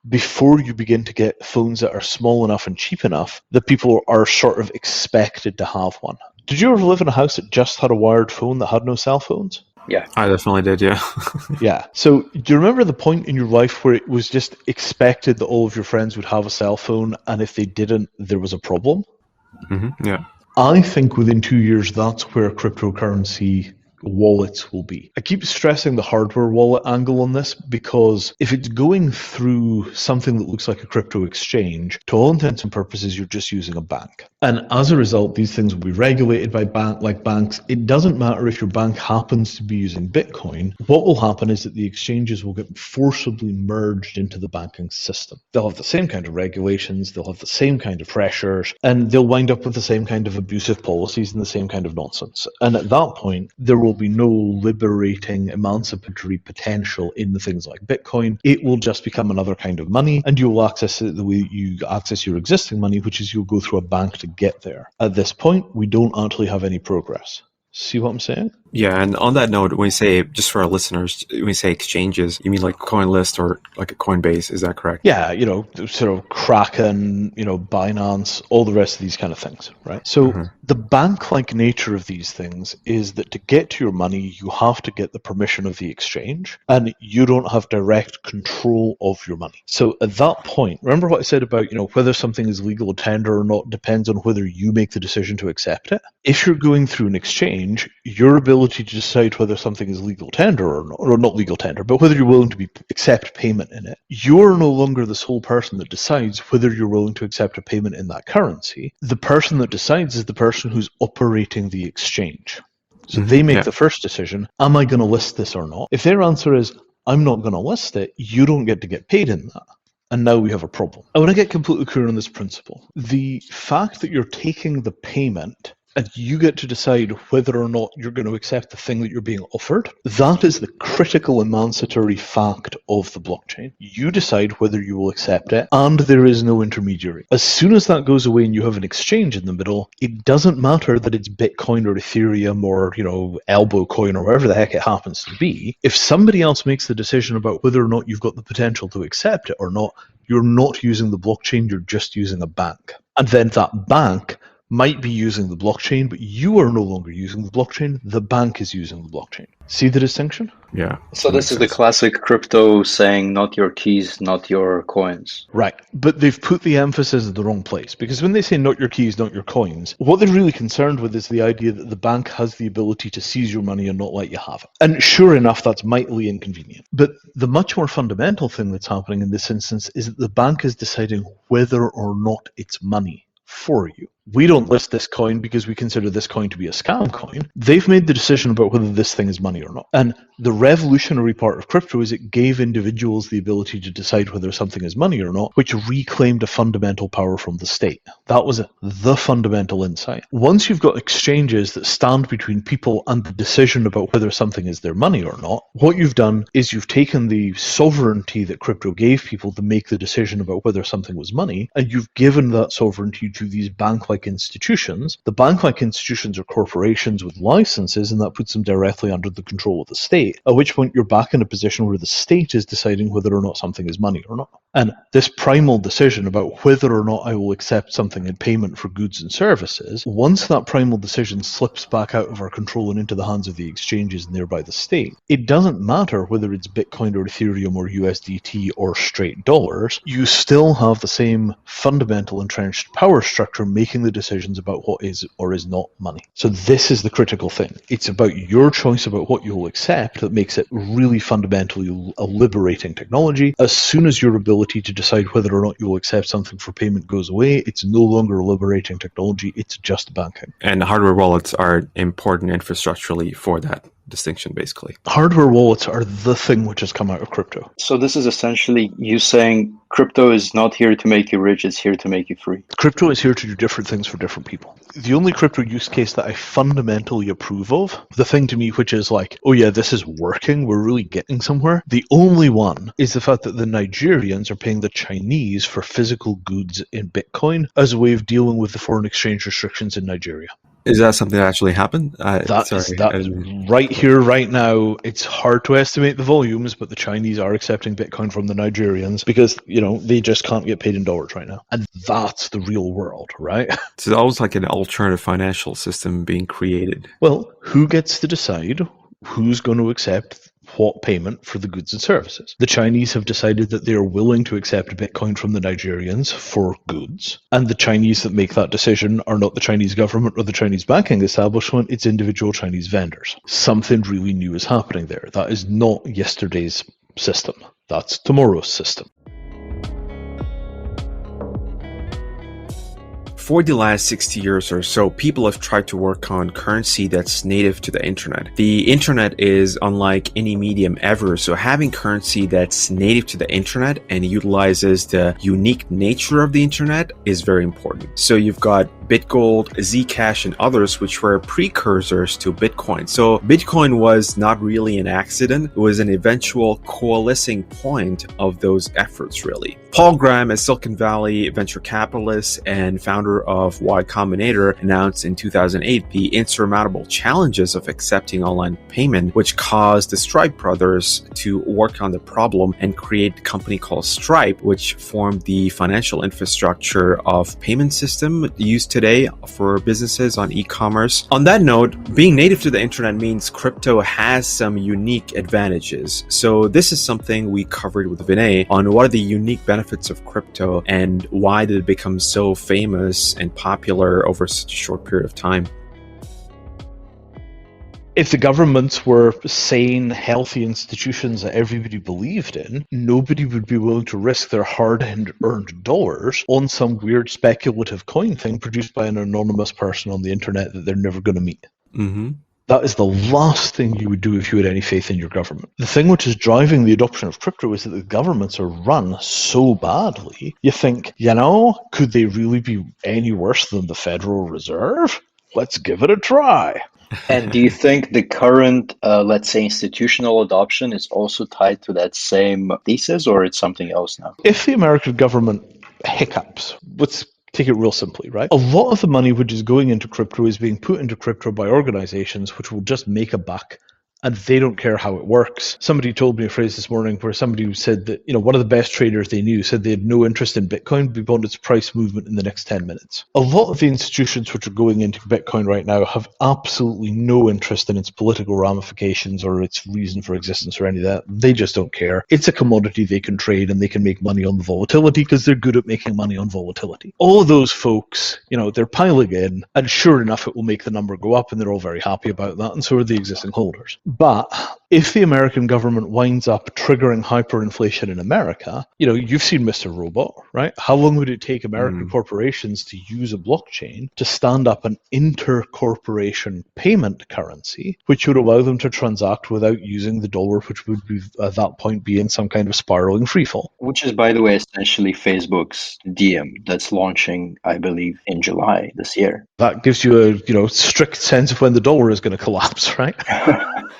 before you begin to get phones that are small enough and cheap enough that people are sort of expected to have one. Did you ever live in a house that just had a wired phone that had no cell phones? Yeah, I definitely did, yeah. Yeah. So do you remember the point in your life where it was just expected that all of your friends would have a cell phone, and if they didn't, there was a problem? Mm-hmm, yeah. I think within 2 years, that's where cryptocurrency wallets will be. I keep stressing the hardware wallet angle on this because if it's going through something that looks like a crypto exchange, to all intents and purposes, you're just using a bank. And as a result, these things will be regulated by banks. It doesn't matter if your bank happens to be using Bitcoin. What will happen is that the exchanges will get forcibly merged into the banking system. They'll have the same kind of regulations, they'll have the same kind of pressures, and they'll wind up with the same kind of abusive policies and the same kind of nonsense. And at that point, there will be no liberating, emancipatory potential in the things like Bitcoin. It will just become another kind of money, and you will access it the way you access your existing money, which is you'll go through a bank to get there. At this point, we don't actually have any progress. See what I'm saying? Yeah, and on that note, when you say, just for our listeners, when you say exchanges, you mean like CoinList or like a Coinbase, is that correct? Yeah, sort of Kraken, Binance, all the rest of these kind of things, right? So the bank-like nature of these things is that to get to your money, you have to get the permission of the exchange, and you don't have direct control of your money. So at that point, remember what I said about, whether something is legal tender or not depends on whether you make the decision to accept it. If you're going through an exchange, your ability to decide whether something is legal tender or not, or not legal tender, but whether you're willing to accept payment in it, you're no longer the sole person that decides whether you're willing to accept a payment in that currency. The person that decides is the person who's operating the exchange. So they make the first decision, am I going to list this or not? If their answer is, I'm not going to list it, you don't get to get paid in that. And now we have a problem. I want to get completely clear on this principle. The fact that you're taking the payment and you get to decide whether or not you're going to accept the thing that you're being offered, that is the critical emancipatory fact of the blockchain. You decide whether you will accept it, and there is no intermediary. As soon as that goes away and you have an exchange in the middle, it doesn't matter that it's Bitcoin or Ethereum or, Elbow coin or wherever the heck it happens to be. If somebody else makes the decision about whether or not you've got the potential to accept it or not, you're not using the blockchain, you're just using a bank. And then that bank might be using the blockchain, but you are no longer using the blockchain. The bank is using the blockchain. See the distinction? Yeah. So this is the classic crypto saying, not your keys, not your coins. Right. But they've put the emphasis in the wrong place, because when they say not your keys, not your coins, what they're really concerned with is the idea that the bank has the ability to seize your money and not let you have it. And sure enough, that's mightily inconvenient. But the much more fundamental thing that's happening in this instance is that the bank is deciding whether or not it's money for you. We don't list this coin because we consider this coin to be a scam coin. They've made the decision about whether this thing is money or not. And the revolutionary part of crypto is it gave individuals the ability to decide whether something is money or not, which reclaimed a fundamental power from the state. That was the fundamental insight. Once you've got exchanges that stand between people and the decision about whether something is their money or not, what you've done is you've taken the sovereignty that crypto gave people to make the decision about whether something was money, and you've given that sovereignty to these bank-like institutions. The bank-like institutions are corporations with licenses, and that puts them directly under the control of the state, at which point you're back in a position where the state is deciding whether or not something is money or not. And this primal decision about whether or not I will accept something in payment for goods and services, once that primal decision slips back out of our control and into the hands of the exchanges and thereby the state, it doesn't matter whether it's Bitcoin or Ethereum or USDT or straight dollars, you still have the same fundamental entrenched power structure making the decisions about what is or is not money. So this is the critical thing. It's about your choice about what you will accept that makes it really fundamentally a liberating technology. As soon as your ability to decide whether or not you will accept something for payment goes away, it's no longer a liberating technology, it's just banking. And hardware wallets are important infrastructurally for that distinction, basically. Hardware wallets are the thing which has come out of crypto. So this is essentially you saying crypto is not here to make you rich, it's here to make you free. Crypto is here to do different things for different people. The only crypto use case that I fundamentally approve of, the thing to me which is like, oh yeah, this is working, we're really getting somewhere, the only one is the fact that the Nigerians are paying the Chinese for physical goods in Bitcoin as a way of dealing with the foreign exchange restrictions in Nigeria. Is that something that actually happened? That is right here, right now. It's hard to estimate the volumes, but the Chinese are accepting Bitcoin from the Nigerians because, they just can't get paid in dollars right now. And that's the real world, right? It's almost like an alternative financial system being created. Well, who gets to decide who's going to accept what payment for the goods and services. The Chinese have decided that they are willing to accept Bitcoin from the Nigerians for goods, and the Chinese that make that decision are not the Chinese government or the Chinese banking establishment, it's individual Chinese vendors. Something really new is happening there. That is not yesterday's system. That's tomorrow's system. For the last 60 years or so, people have tried to work on currency that's native to the internet. The internet is unlike any medium ever, so having currency that's native to the internet and utilizes the unique nature of the internet is very important. So you've got BitGold, Zcash, and others, which were precursors to Bitcoin. So Bitcoin was not really an accident. It was an eventual coalescing point of those efforts, really. Paul Graham, a Silicon Valley venture capitalist and founder of Y Combinator, announced in 2008 the insurmountable challenges of accepting online payment, which caused the Stripe brothers to work on the problem and create a company called Stripe, which formed the financial infrastructure of payment system used today for businesses on e-commerce. On that note, being native to the internet means crypto has some unique advantages. So this is something we covered with Vinay on what are the unique benefits of crypto and why did it become so famous and popular over such a short period of time. If the governments were sane, healthy institutions that everybody believed in, nobody would be willing to risk their hard-earned dollars on some weird speculative coin thing produced by an anonymous person on the internet that they're never going to meet. Mm-hmm. That is the last thing you would do if you had any faith in your government. The thing which is driving the adoption of crypto is that the governments are run so badly, you think, could they really be any worse than the Federal Reserve? Let's give it a try. And do you think the current, let's say, institutional adoption is also tied to that same thesis, or it's something else now? If the American government hiccups, let's take it real simply, right? A lot of the money which is going into crypto is being put into crypto by organizations which will just make a buck, and they don't care how it works. Somebody told me a phrase this morning where somebody said that, one of the best traders they knew said they had no interest in Bitcoin beyond its price movement in the next 10 minutes. A lot of the institutions which are going into Bitcoin right now have absolutely no interest in its political ramifications or its reason for existence or any of that. They just don't care. It's a commodity they can trade and they can make money on the volatility because they're good at making money on volatility. All of those folks, they're piling in, and sure enough, it will make the number go up, and they're all very happy about that, and so are the existing holders. But if the American government winds up triggering hyperinflation in America, you've seen Mr. Robot, right? How long would it take American corporations to use a blockchain to stand up an inter-corporation payment currency, which would allow them to transact without using the dollar, which would be at that point be in some kind of spiraling freefall? Which is, by the way, essentially Facebook's Diem that's launching, I believe, in July this year. That gives you a strict sense of when the dollar is going to collapse, right?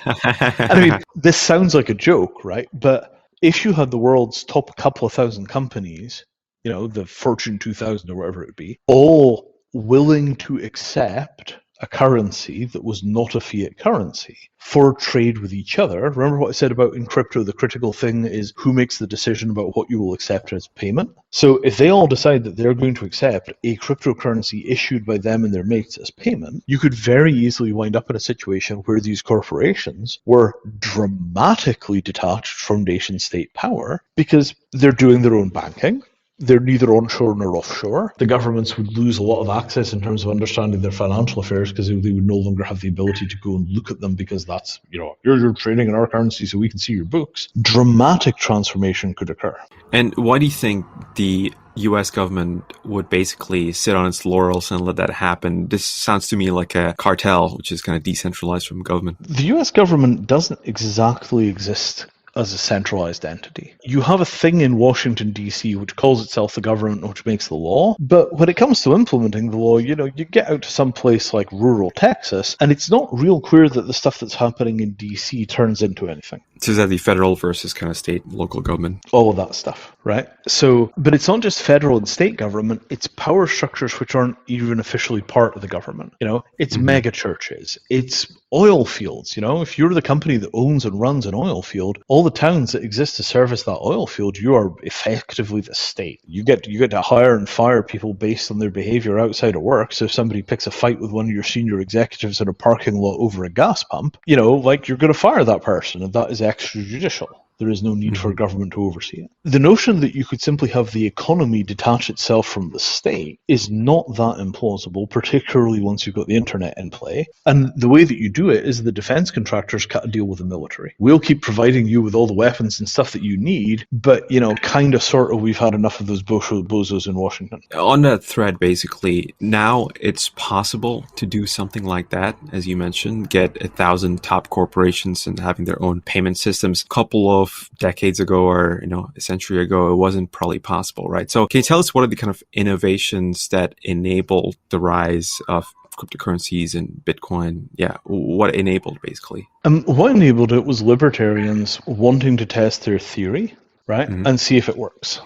I mean, this sounds like a joke, right? But if you had the world's top couple of thousand companies, the Fortune 2000 or whatever it would be, all willing to accept a currency that was not a fiat currency for trade with each other. Remember what I said about in crypto, the critical thing is who makes the decision about what you will accept as payment. So if they all decide that they're going to accept a cryptocurrency issued by them and their mates as payment, you could very easily wind up in a situation where these corporations were dramatically detached from nation state power because they're doing their own banking. They're neither onshore nor offshore. The governments would lose a lot of access in terms of understanding their financial affairs because they would no longer have the ability to go and look at them because that's, you're trading in our currency so we can see your books. Dramatic transformation could occur. And why do you think the U.S. government would basically sit on its laurels and let that happen? This sounds to me like a cartel, which is kind of decentralized from government. The U.S. government doesn't exactly exist as a centralized entity. You have a thing in Washington, D.C., which calls itself the government, which makes the law. But when it comes to implementing the law, you get out to some place like rural Texas, and it's not real clear that the stuff that's happening in D.C. turns into anything. So is that the federal versus kind of state, local government? All of that stuff, right? So, but it's not just federal and state government, it's power structures which aren't even officially part of the government. It's mega churches, it's oil fields. If you're the company that owns and runs an oil field, all the towns that exist to service that oil field, you are effectively the state. You get to hire and fire people based on their behavior outside of work. So if somebody picks a fight with one of your senior executives in a parking lot over a gas pump, you're going to fire that person, and that is extrajudicial. There is no need for government to oversee it. The notion that you could simply have the economy detach itself from the state is not that implausible, particularly once you've got the internet in play. And the way that you do it is the defense contractors can't deal with the military. We'll keep providing you with all the weapons and stuff that you need, but, we've had enough of those bozos in Washington. On that thread, basically, now it's possible to do something like that, as you mentioned, get 1,000 top corporations and having their own payment systems. A couple of decades ago or a century ago, it wasn't probably possible, right? So can you tell us what are the kind of innovations that enabled the rise of cryptocurrencies and Bitcoin? Yeah, what enabled basically? What enabled it was libertarians wanting to test their theory, right, and see if it works.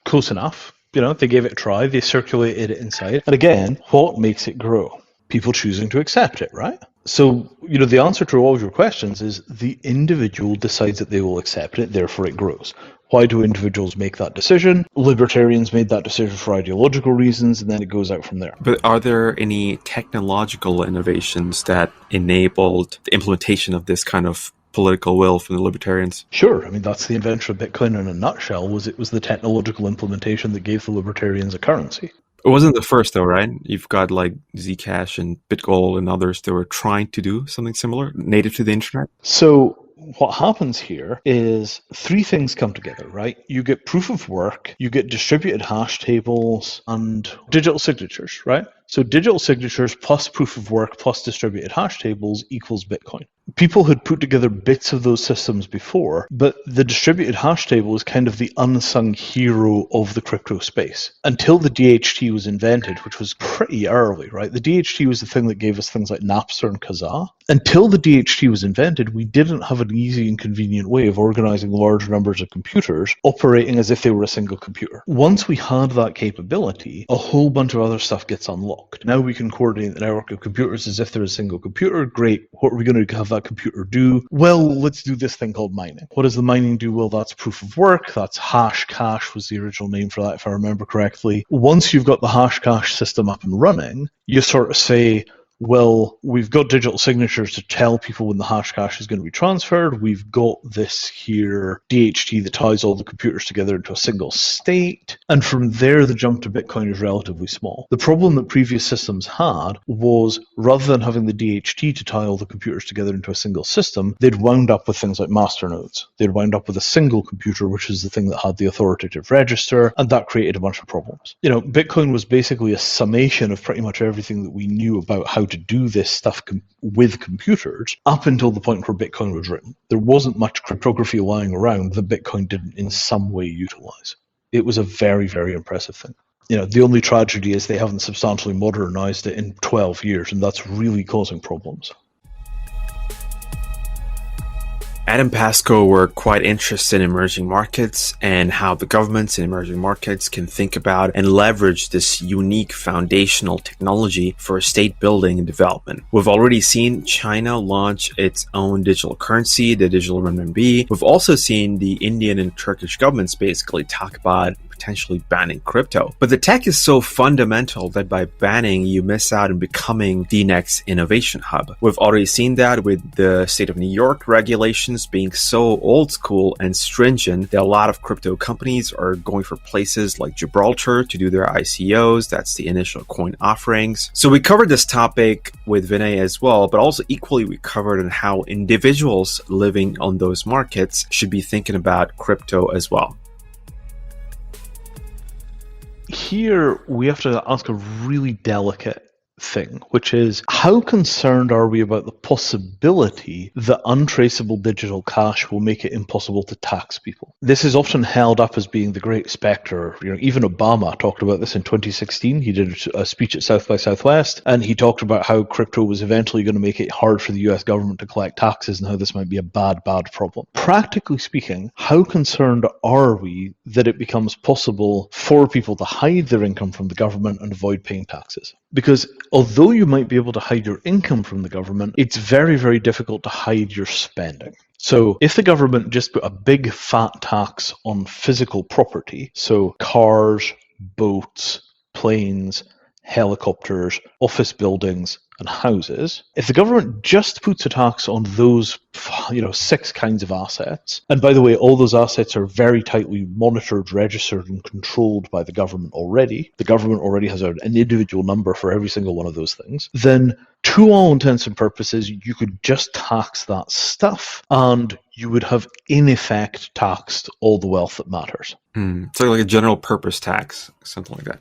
Close enough. They gave it a try, they circulated it inside. And again, what makes it grow? People choosing to accept it, right? So, the answer to all of your questions is the individual decides that they will accept it, therefore it grows. Why do individuals make that decision? Libertarians made that decision for ideological reasons, and then it goes out from there. But are there any technological innovations that enabled the implementation of this kind of political will from the libertarians? Sure. That's the invention of Bitcoin in a nutshell. It was the technological implementation that gave the libertarians a currency. It wasn't the first though, right? You've got like Zcash and BitGold and others that were trying to do something similar, native to the internet. So what happens here is three things come together, right? You get proof of work, you get distributed hash tables, and digital signatures, right? So digital signatures plus proof of work plus distributed hash tables equals Bitcoin. People had put together bits of those systems before, but the distributed hash table is kind of the unsung hero of the crypto space. Until the DHT was invented, which was pretty early, right? The DHT was the thing that gave us things like Napster and Kazaa. Until the DHT was invented, we didn't have an easy and convenient way of organizing large numbers of computers operating as if they were a single computer. Once we had that capability, a whole bunch of other stuff gets unlocked. Now we can coordinate the network of computers as if they're a single computer. Great. What are we going to have that computer do? Well, let's do this thing called mining. What does the mining do? Well, that's proof of work. That's hash cache was the original name for that, if I remember correctly. Once you've got the hash cache system up and running, you sort of say, well, we've got digital signatures to tell people when the hash cache is going to be transferred. We've got this here DHT that ties all the computers together into a single state. And from there, the jump to Bitcoin is relatively small. The problem that previous systems had was rather than having the DHT to tie all the computers together into a single system, they'd wound up with things like masternodes. They'd wound up with a single computer, which is the thing that had the authoritative register, and that created a bunch of problems. Bitcoin was basically a summation of pretty much everything that we knew about how to do this stuff with computers up until the point where Bitcoin was written. There wasn't much cryptography lying around that Bitcoin didn't in some way utilize. It was a very, very impressive thing. The only tragedy is they haven't substantially modernized it in 12 years, and that's really causing problems. At Empasco, we're quite interested in emerging markets and how the governments in emerging markets can think about and leverage this unique foundational technology for state building and development. We've already seen China launch its own digital currency, the digital renminbi. We've also seen the Indian and Turkish governments basically talk about potentially banning crypto. But the tech is so fundamental that by banning, you miss out on becoming the next innovation hub. We've already seen that with the state of New York regulations being so old school and stringent that a lot of crypto companies are going for places like Gibraltar to do their ICOs. That's the initial coin offerings. So we covered this topic with Vinay as well, but also equally we covered on how individuals living on those markets should be thinking about crypto as well. Here, we have to ask a really delicate thing, which is how concerned are we about the possibility that untraceable digital cash will make it impossible to tax people? This is often held up as being the great specter. Even Obama talked about this in 2016. He did a speech at South by Southwest, and he talked about how crypto was eventually going to make it hard for the US government to collect taxes and how this might be a bad problem. Practically speaking, how concerned are we that it becomes possible for people to hide their income from the government and avoid paying taxes? Because although you might be able to hide your income from the government, it's very, very difficult to hide your spending. So if the government just put a big fat tax on physical property, so cars, boats, planes, helicopters, office buildings, and houses, if the government just puts a tax on those, 6 kinds of assets, and by the way, all those assets are very tightly monitored, registered, and controlled by the government already. The government already has an individual number for every single one of those things. Then, to all intents and purposes, you could just tax that stuff, and you would have, in effect, taxed all the wealth that matters. So like a general purpose tax, something like that.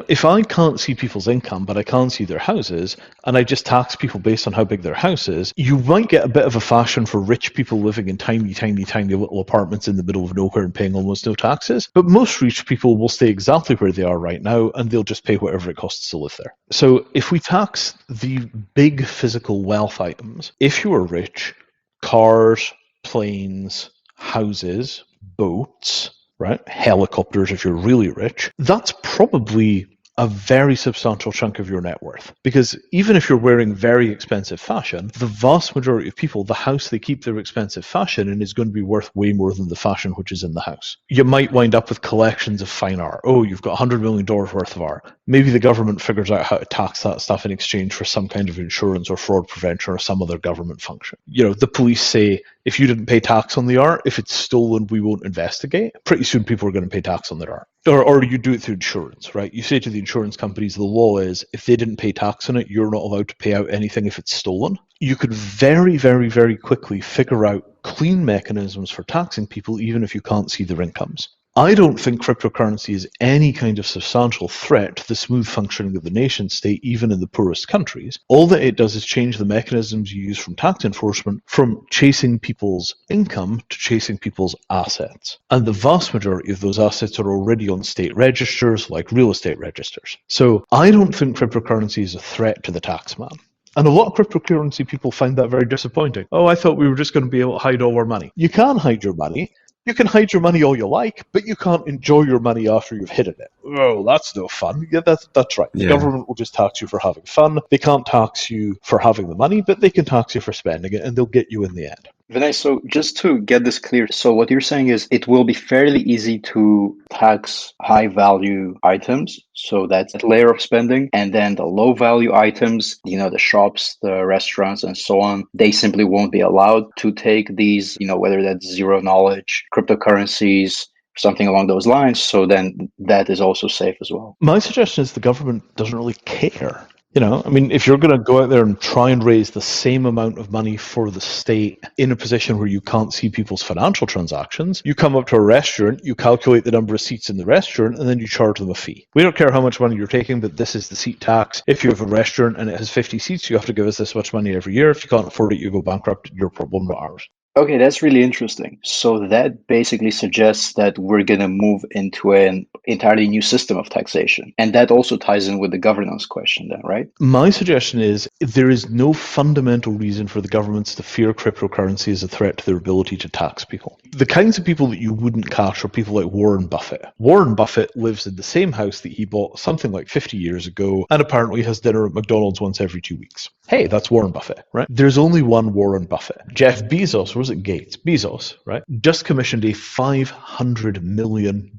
If I can't see people's income, but I can see their houses, and I just tax people based on how big their house is, you might get a bit of a fashion for rich people living in tiny, tiny, tiny little apartments in the middle of nowhere and paying almost no taxes. But most rich people will stay exactly where they are right now, and they'll just pay whatever it costs to live there. So if we tax the big physical wealth items, if you are rich, cars, planes, houses, boats, right? Helicopters if you're really rich, that's probably a very substantial chunk of your net worth. Because even if you're wearing very expensive fashion, the vast majority of people, the house they keep their expensive fashion in is going to be worth way more than the fashion which is in the house. You might wind up with collections of fine art. Oh, you've got $100 million worth of art. Maybe the government figures out how to tax that stuff in exchange for some kind of insurance or fraud prevention or some other government function. The police say, if you didn't pay tax on the art, if it's stolen, we won't investigate. Pretty soon people are going to pay tax on their art. Or you do it through insurance, right? You say to the insurance companies, the law is, if they didn't pay tax on it, you're not allowed to pay out anything if it's stolen. You could very, very, very quickly figure out clean mechanisms for taxing people, even if you can't see their incomes. I don't think cryptocurrency is any kind of substantial threat to the smooth functioning of the nation state, even in the poorest countries. All that it does is change the mechanisms you use from tax enforcement from chasing people's income to chasing people's assets. And the vast majority of those assets are already on state registers, like real estate registers. So I don't think cryptocurrency is a threat to the taxman. And a lot of cryptocurrency people find that very disappointing. Oh, I thought we were just going to be able to hide all our money. You can hide your money. You can hide your money all you like, but you can't enjoy your money after you've hidden it. Oh, that's no fun. Yeah, that's right. The government will just tax you for having fun. They can't tax you for having the money, but they can tax you for spending it, and they'll get you in the end. Vinay, so just to get this clear, so what you're saying is it will be fairly easy to tax high value items. So that's a layer of spending. And then the low value items, the shops, the restaurants, and so on, they simply won't be allowed to take these, whether that's zero knowledge, cryptocurrencies, something along those lines. So then that is also safe as well. My suggestion is the government doesn't really care. If you're going to go out there and try and raise the same amount of money for the state in a position where you can't see people's financial transactions, you come up to a restaurant, you calculate the number of seats in the restaurant, and then you charge them a fee. We don't care how much money you're taking, but this is the seat tax. If you have a restaurant and it has 50 seats, you have to give us this much money every year. If you can't afford it, you go bankrupt. Your problem, not ours. Okay, that's really interesting. So that basically suggests that we're going to move into an entirely new system of taxation. And that also ties in with the governance question then, right? My suggestion is there is no fundamental reason for the governments to fear cryptocurrency as a threat to their ability to tax people. The kinds of people that you wouldn't catch are people like Warren Buffett. Warren Buffett lives in the same house that he bought something like 50 years ago and apparently has dinner at McDonald's once every 2 weeks. Hey, that's Warren Buffett, right? There's only one Warren Buffett. Jeff Bezos, or was it Gates? Bezos, right? Just commissioned a $500 million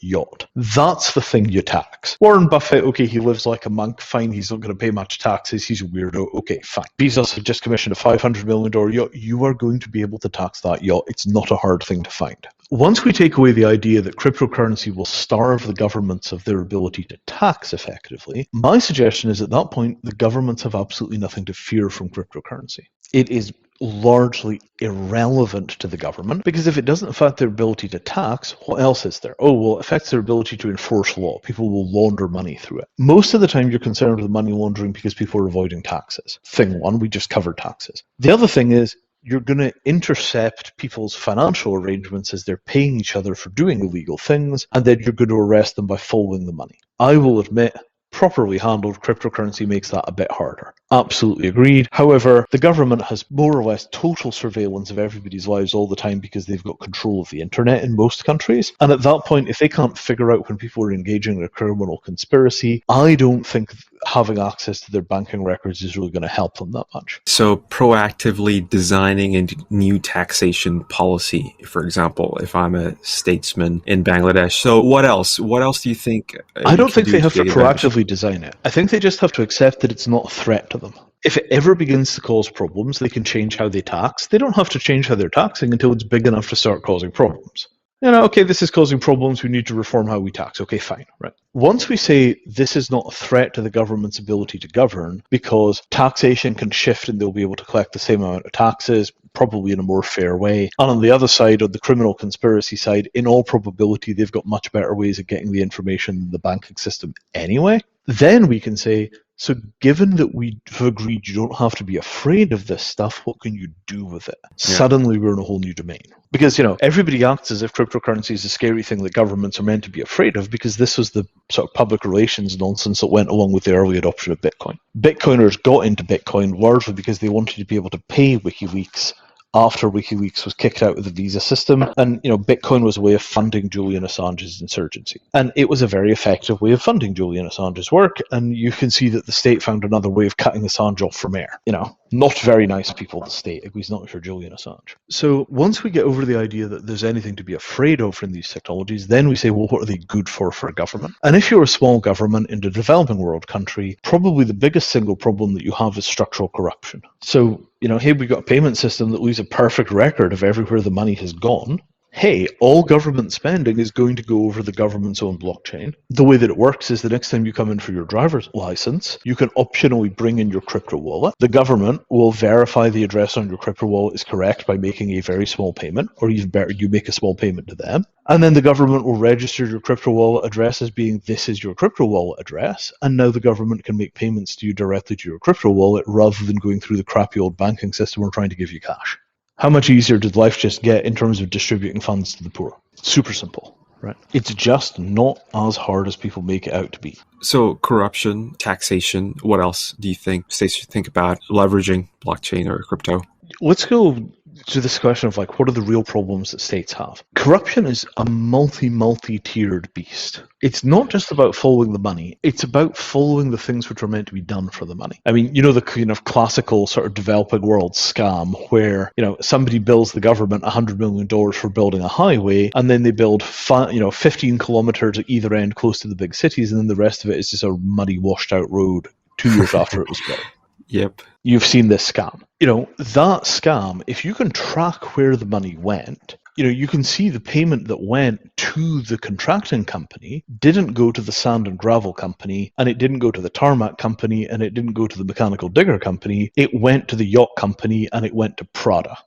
yacht. That's the thing you tax. Warren Buffett, okay, he lives like a monk, fine, he's not going to pay much taxes, he's a weirdo, okay, fine. Bezos had just commissioned a $500 million yacht. You are going to be able to tax that yacht. It's not a hard thing to find. Once we take away the idea that cryptocurrency will starve the governments of their ability to tax effectively, my suggestion is at that point, the governments have absolutely nothing to fear from cryptocurrency. It is largely irrelevant to the government because if it doesn't affect their ability to tax, what else is there? Oh, well, it affects their ability to enforce law. People will launder money through it. Most of the time, you're concerned with money laundering because people are avoiding taxes. Thing one, we just covered taxes. The other thing is, you're going to intercept people's financial arrangements as they're paying each other for doing illegal things, and then you're going to arrest them by following the money. I will admit, properly handled, cryptocurrency makes that a bit harder. Absolutely agreed. However, the government has more or less total surveillance of everybody's lives all the time because they've got control of the internet in most countries. And at that point, if they can't figure out when people are engaging in a criminal conspiracy, I don't think having access to their banking records is really going to help them that much. So proactively designing a new taxation policy, for example, if I'm a statesman in Bangladesh. So what else? What else do you think? I don't think they have to proactively design it. I think they just have to accept that it's not a threat to them. If it ever begins to cause problems, they can change how they tax. They don't have to change how they're taxing until it's big enough to start causing problems. Okay, this is causing problems, we need to reform how we tax. Okay, fine, right. Once we say this is not a threat to the government's ability to govern, because taxation can shift and they'll be able to collect the same amount of taxes, probably in a more fair way. And on the other side, on the criminal conspiracy side, in all probability, they've got much better ways of getting the information than the banking system anyway. Then we can say, so given that we have agreed you don't have to be afraid of this stuff, what can you do with it? Yeah. Suddenly we're in a whole new domain. Because, everybody acts as if cryptocurrency is a scary thing that governments are meant to be afraid of, because this was the sort of public relations nonsense that went along with the early adoption of Bitcoin. Bitcoiners got into Bitcoin largely because they wanted to be able to pay WikiLeaks after WikiLeaks was kicked out of the visa system. And, Bitcoin was a way of funding Julian Assange's insurgency. And it was a very effective way of funding Julian Assange's work. And you can see that the state found another way of cutting Assange off from air. Not very nice people, the state, at least not for Julian Assange. So once we get over the idea that there's anything to be afraid of in these technologies, then we say, well, what are they good for a government? And if you're a small government in a developing world country, probably the biggest single problem that you have is structural corruption. So, hey, we've got a payment system that leaves a perfect record of everywhere the money has gone. Hey, all government spending is going to go over the government's own blockchain. The way that it works is the next time you come in for your driver's license, you can optionally bring in your crypto wallet. The government will verify the address on your crypto wallet is correct by making a very small payment, or even better, you make a small payment to them. And then the government will register your crypto wallet address as being this is your crypto wallet address. And now the government can make payments to you directly to your crypto wallet rather than going through the crappy old banking system or trying to give you cash. How much easier did life just get in terms of distributing funds to the poor? Super simple, right? It's just not as hard as people make it out to be. So corruption, taxation, what else do you think states should think about leveraging blockchain or crypto? Let's go to this question of what are the real problems that states have? Corruption is a multi-tiered beast. It's not just about following the money. It's about following the things which are meant to be done for the money. I mean, the kind of classical sort of developing world scam where, somebody bills the government $100 million for building a highway, and then they build 15 kilometers at either end close to the big cities, and then the rest of it is just a muddy, washed out road 2 years after it was built. Yep. You've seen this scam. That scam, if you can track where the money went, you can see the payment that went to the contracting company didn't go to the sand and gravel company, and it didn't go to the tarmac company, and it didn't go to the mechanical digger company. It went to the yacht company, and it went to Prada.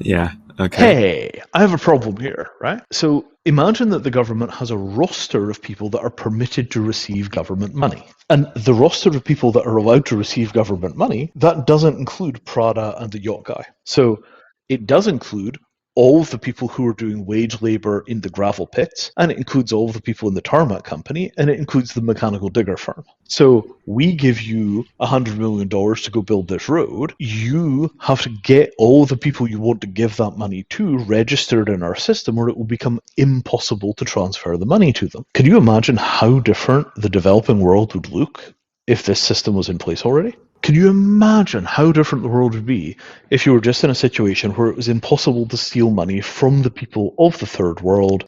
Yeah. Okay. Hey, I have a problem here, right? So imagine that the government has a roster of people that are permitted to receive government money. And the roster of people that are allowed to receive government money, that doesn't include Prada and the yacht guy. So it does include all of the people who are doing wage labor in the gravel pits, and it includes all of the people in the tarmac company, and it includes the mechanical digger firm. So we give you $100 million to go build this road. You have to get all the people you want to give that money to registered in our system, or it will become impossible to transfer the money to them. Can you imagine how different the developing world would look if this system was in place already? Can you imagine how different the world would be if you were just in a situation where it was impossible to steal money from the people of the third world,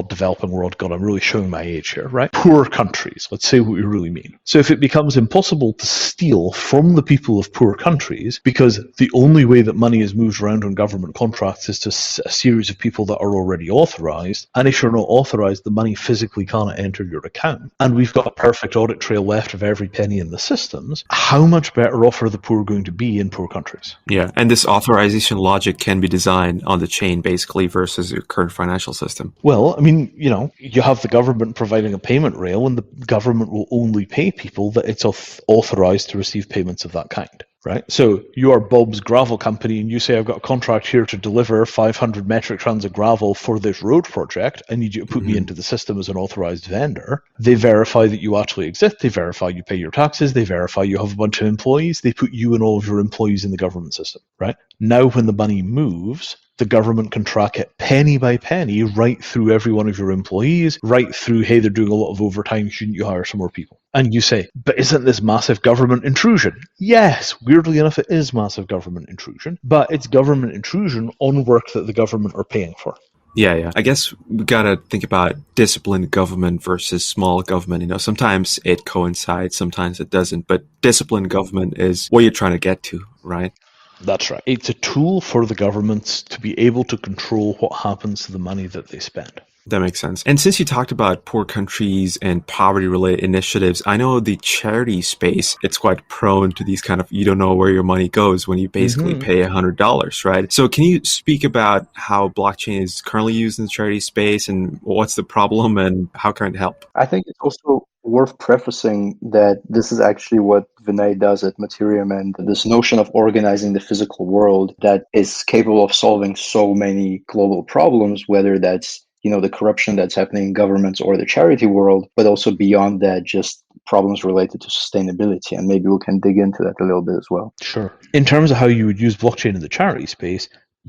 developing world, God, I'm really showing my age here, right? Poor countries, let's say what we really mean. So if it becomes impossible to steal from the people of poor countries, because the only way that money is moved around on government contracts is to a series of people that are already authorized, and if you're not authorized, the money physically can't enter your account, and we've got a perfect audit trail left of every penny in the systems, how much better off are the poor going to be in poor countries? Yeah, and this authorization logic can be designed on the chain basically versus your current financial system. Well, I mean, you have the government providing a payment rail, and the government will only pay people that it's authorized to receive payments of that kind. Right? So you are Bob's gravel company and you say, I've got a contract here to deliver 500 metric tons of gravel for this road project. I need you to put me into the system as an authorized vendor. They verify that you actually exist. They verify you pay your taxes. They verify you have a bunch of employees. They put you and all of your employees in the government system. Right? Now when the money moves, the government can track it penny by penny right through every one of your employees, right through, hey, they're doing a lot of overtime, shouldn't you hire some more people? And you say, but isn't this massive government intrusion? Yes, weirdly enough, it is massive government intrusion, but it's government intrusion on work that the government are paying for. Yeah. I guess we gotta think about disciplined government versus small government. Sometimes it coincides, sometimes it doesn't, but disciplined government is what you're trying to get to, right? That's right. It's a tool for the governments to be able to control what happens to the money that they spend. That makes sense. And since you talked about poor countries and poverty-related initiatives, I know the charity space, it's quite prone to these kind of, you don't know where your money goes when you basically pay $100, right? So can you speak about how blockchain is currently used in the charity space and what's the problem and how can it help? I think it's also worth prefacing that this is actually what Vinay does at Mattereum, and this notion of organizing the physical world that is capable of solving so many global problems, whether that's the corruption that's happening in governments or the charity world, but also beyond that, just problems related to sustainability. And maybe we can dig into that a little bit as well. Sure. In terms of how you would use blockchain in the charity space,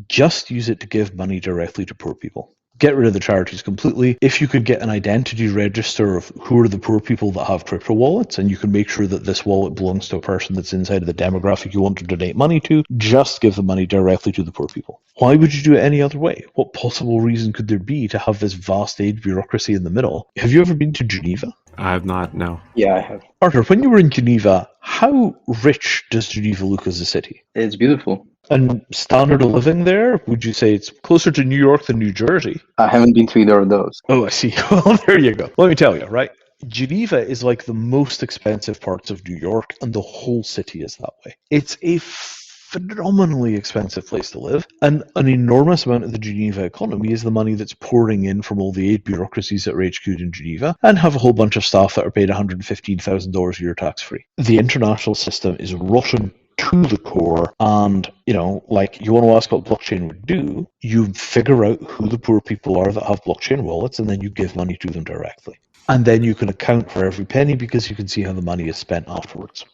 just use it to give money directly to poor people. Get rid of the charities completely. If you could get an identity register of who are the poor people that have crypto wallets, and you can make sure that this wallet belongs to a person that's inside of the demographic you want to donate money to, just give the money directly to the poor people. Why would you do it any other way? What possible reason could there be to have this vast aid bureaucracy in the middle? Have you ever been to Geneva? I have not, no. Yeah, I have. Artur, when you were in Geneva, how rich does Geneva look as a city? It's beautiful. And standard of living there, would you say it's closer to New York than New Jersey? I haven't been to either of those. Oh, I see. Well, there you go. Let me tell you, right? Geneva is like the most expensive parts of New York, and the whole city is that way. It's a phenomenally expensive place to live, and an enormous amount of the Geneva economy is the money that's pouring in from all the aid bureaucracies that are HQ'd in Geneva, and have a whole bunch of staff that are paid $115,000 a year tax-free. The international system is rotten to the core, and you want to ask what blockchain would do, you figure out who the poor people are that have blockchain wallets, and then you give money to them directly. And then you can account for every penny because you can see how the money is spent afterwards.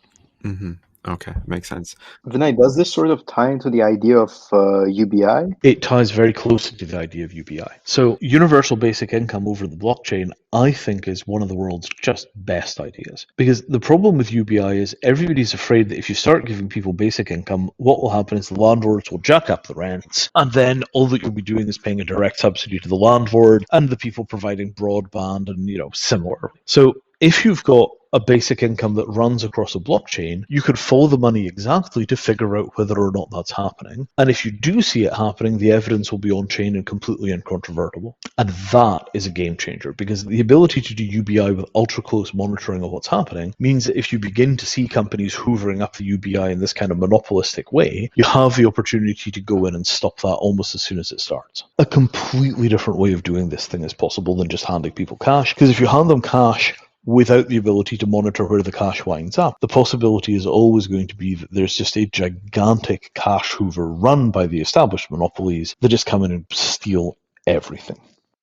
Mm-hmm. Okay, makes sense. Vinay, does this sort of tie into the idea of UBI? It ties very closely to the idea of UBI. So universal basic income over the blockchain, I think, is one of the world's just best ideas. Because the problem with UBI is everybody's afraid that if you start giving people basic income, what will happen is the landlords will jack up the rents, and then all that you'll be doing is paying a direct subsidy to the landlord and the people providing broadband and, similar. So if you've got a basic income that runs across a blockchain, you could follow the money exactly to figure out whether or not that's happening. And if you do see it happening, the evidence will be on-chain and completely incontrovertible. And that is a game changer, because the ability to do UBI with ultra-close monitoring of what's happening means that if you begin to see companies hoovering up the UBI in this kind of monopolistic way, you have the opportunity to go in and stop that almost as soon as it starts. A completely different way of doing this thing is possible than just handing people cash, because if you hand them cash without the ability to monitor where the cash winds up, the possibility is always going to be that there's just a gigantic cash hoover run by the established monopolies that just come in and steal everything.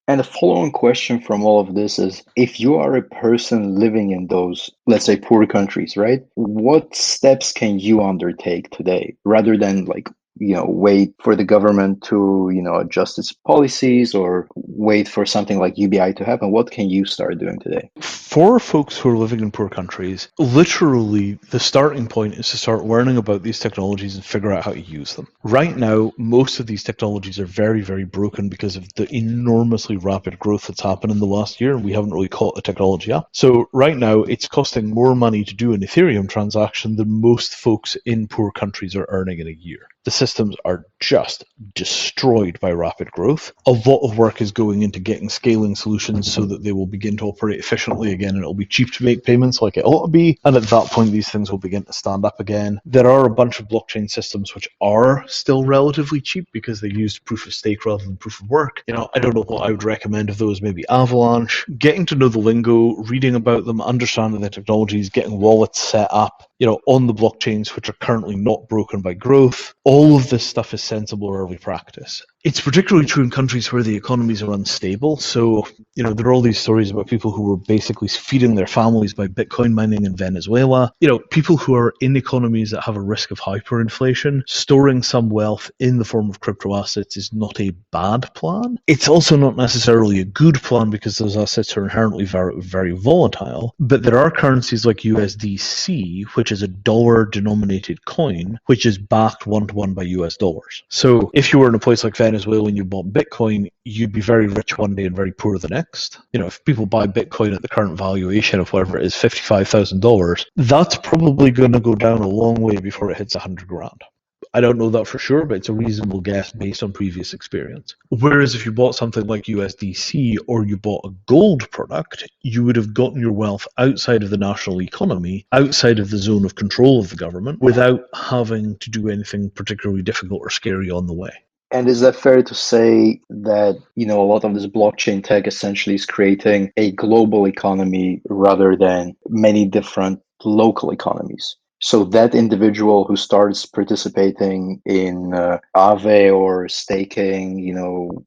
And the following question from all of this is, if you are a person living in those, let's say, poor countries, right? What steps can you undertake today rather than wait for the government to, adjust its policies or wait for something like UBI to happen? What can you start doing today? For folks who are living in poor countries, literally the starting point is to start learning about these technologies and figure out how to use them. Right now, most of these technologies are very, very broken because of the enormously rapid growth that's happened in the last year, and we haven't really caught the technology up. So right now, it's costing more money to do an Ethereum transaction than most folks in poor countries are earning in a year. The systems are just destroyed by rapid growth. A lot of work is going into getting scaling solutions so that they will begin to operate efficiently again, and it'll be cheap to make payments like it ought to be. And at that point, these things will begin to stand up again. There are a bunch of blockchain systems which are still relatively cheap because they use proof of stake rather than proof of work. I don't know what I would recommend of those, maybe Avalanche. Getting to know the lingo, reading about them, understanding the technologies, getting wallets set up, on the blockchains which are currently not broken by growth. All of this stuff is sensible early practice. It's particularly true in countries where the economies are unstable. So, there are all these stories about people who were basically feeding their families by Bitcoin mining in Venezuela. People who are in economies that have a risk of hyperinflation, storing some wealth in the form of crypto assets is not a bad plan. It's also not necessarily a good plan because those assets are inherently very, very volatile. But there are currencies like USDC, which is a dollar-denominated coin, which is backed one-to-one by US dollars. So if you were in a place like Venezuela and you bought Bitcoin, you'd be very rich one day and very poor the next. If people buy Bitcoin at the current valuation of whatever it is, $55,000, that's probably going to go down a long way before it hits 100 grand. I don't know that for sure, but it's a reasonable guess based on previous experience. Whereas if you bought something like USDC or you bought a gold product, you would have gotten your wealth outside of the national economy, outside of the zone of control of the government, without having to do anything particularly difficult or scary on the way. And is that fair to say that, a lot of this blockchain tech essentially is creating a global economy rather than many different local economies? So that individual who starts participating in Aave or staking,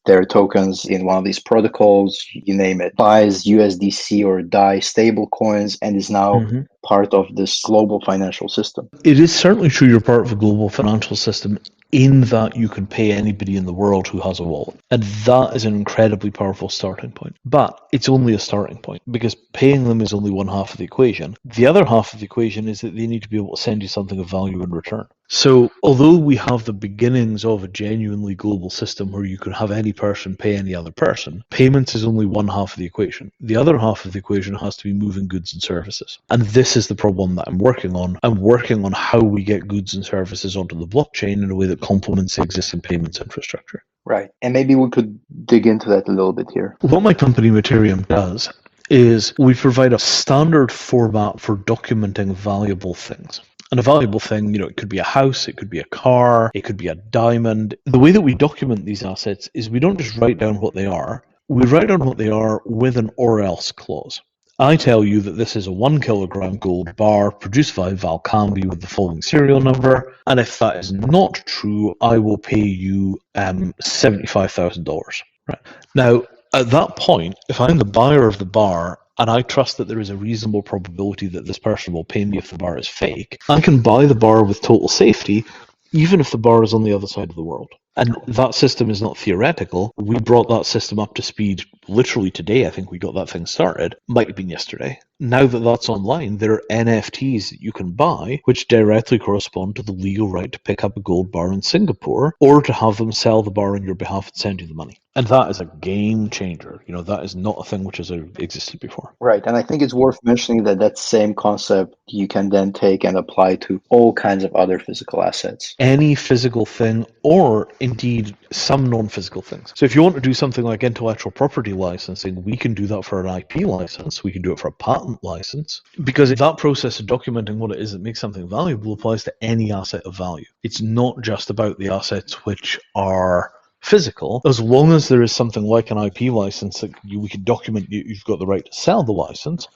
their tokens in one of these protocols, you name it, buys USDC or DAI stable coins and is now part of this global financial system. It is certainly true you're part of a global financial system in that you can pay anybody in the world who has a wallet. And that is an incredibly powerful starting point. But it's only a starting point because paying them is only one half of the equation. The other half of the equation is that they need to be able to send you something of value in return. So although we have the beginnings of a genuinely global system where you can have any person pay any other person, payments is only one half of the equation. The other half of the equation has to be moving goods and services. And this is the problem that I'm working on. I'm working on how we get goods and services onto the blockchain in a way that complements the existing payments infrastructure. Right. And maybe we could dig into that a little bit here. What my company Mattereum does is we provide a standard format for documenting valuable things. And a valuable thing, it could be a house, it could be a car, it could be a diamond. The way that we document these assets is we don't just write down what they are. We write down what they are with an or else clause. I tell you that this is a 1 kilogram gold bar produced by Valcambi with the following serial number. And if that is not true, I will pay you $75,000. Right. Now, at that point, if I'm the buyer of the bar, and I trust that there is a reasonable probability that this person will pay me if the bar is fake, I can buy the bar with total safety, even if the bar is on the other side of the world. And that system is not theoretical. We brought that system up to speed literally today. I think we got that thing started. Might have been yesterday. Now that that's online, there are NFTs that you can buy which directly correspond to the legal right to pick up a gold bar in Singapore or to have them sell the bar on your behalf and send you the money. And that is a game changer. That is not a thing which has existed before. Right. And I think it's worth mentioning that same concept you can then take and apply to all kinds of other physical assets. Any physical thing or indeed some non-physical things. So if you want to do something like intellectual property licensing, we can do that for an IP license. We can do it for a patent license. Because that process of documenting what it is that makes something valuable applies to any asset of value. It's not just about the assets which are physical. As long as there is something like an IP license that we can document you've got the right to sell the license,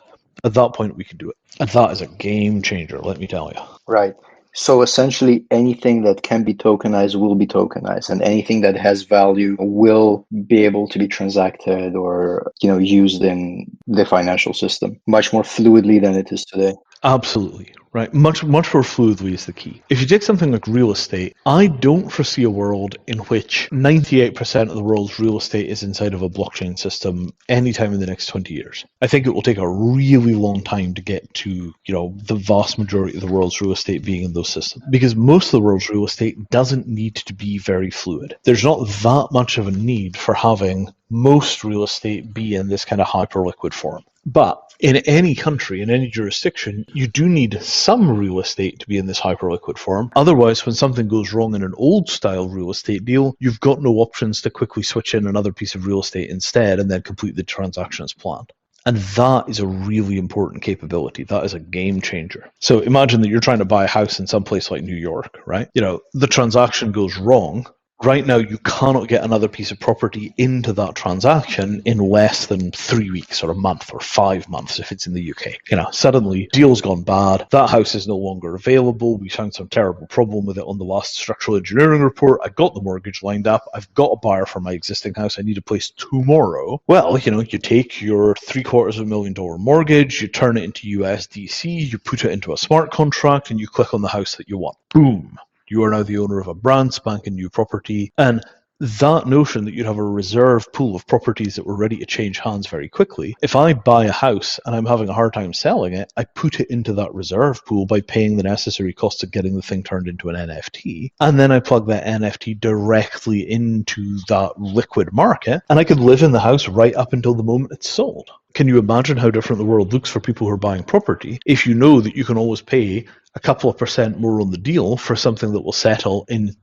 at that point we can do it. And that is a game changer, let me tell you. Right. So essentially anything that can be tokenized will be tokenized, and anything that has value will be able to be transacted or, used in the financial system much more fluidly than it is today. Absolutely. Right. Much more fluidly is the key. If you take something like real estate, I don't foresee a world in which 98% of the world's real estate is inside of a blockchain system anytime in the next 20 years. I think it will take a really long time to get to, the vast majority of the world's real estate being in those systems. Because most of the world's real estate doesn't need to be very fluid. There's not that much of a need for having most real estate be in this kind of hyperliquid form. But in any country, in any jurisdiction, you do need some real estate to be in this hyperliquid form. Otherwise, when something goes wrong in an old-style real estate deal, you've got no options to quickly switch in another piece of real estate instead and then complete the transaction as planned. And that is a really important capability. That is a game changer. So imagine that you're trying to buy a house in some place like New York, right? The transaction goes wrong. Right now, you cannot get another piece of property into that transaction in less than 3 weeks or a month or 5 months if it's in the UK. Suddenly, deal's gone bad. That house is no longer available. We found some terrible problem with it on the last structural engineering report. I got the mortgage lined up. I've got a buyer for my existing house. I need a place tomorrow. Well, you take your $750,000 mortgage, you turn it into USDC, you put it into a smart contract, and you click on the house that you want. Boom. You are now the owner of a brand spanking new property. And that notion that you'd have a reserve pool of properties that were ready to change hands very quickly, if I buy a house and I'm having a hard time selling it, I put it into that reserve pool by paying the necessary costs of getting the thing turned into an NFT. And then I plug that NFT directly into that liquid market, and I could live in the house right up until the moment it's sold. Can you imagine how different the world looks for people who are buying property if you know that you can always pay a couple of % more on the deal for something that will settle in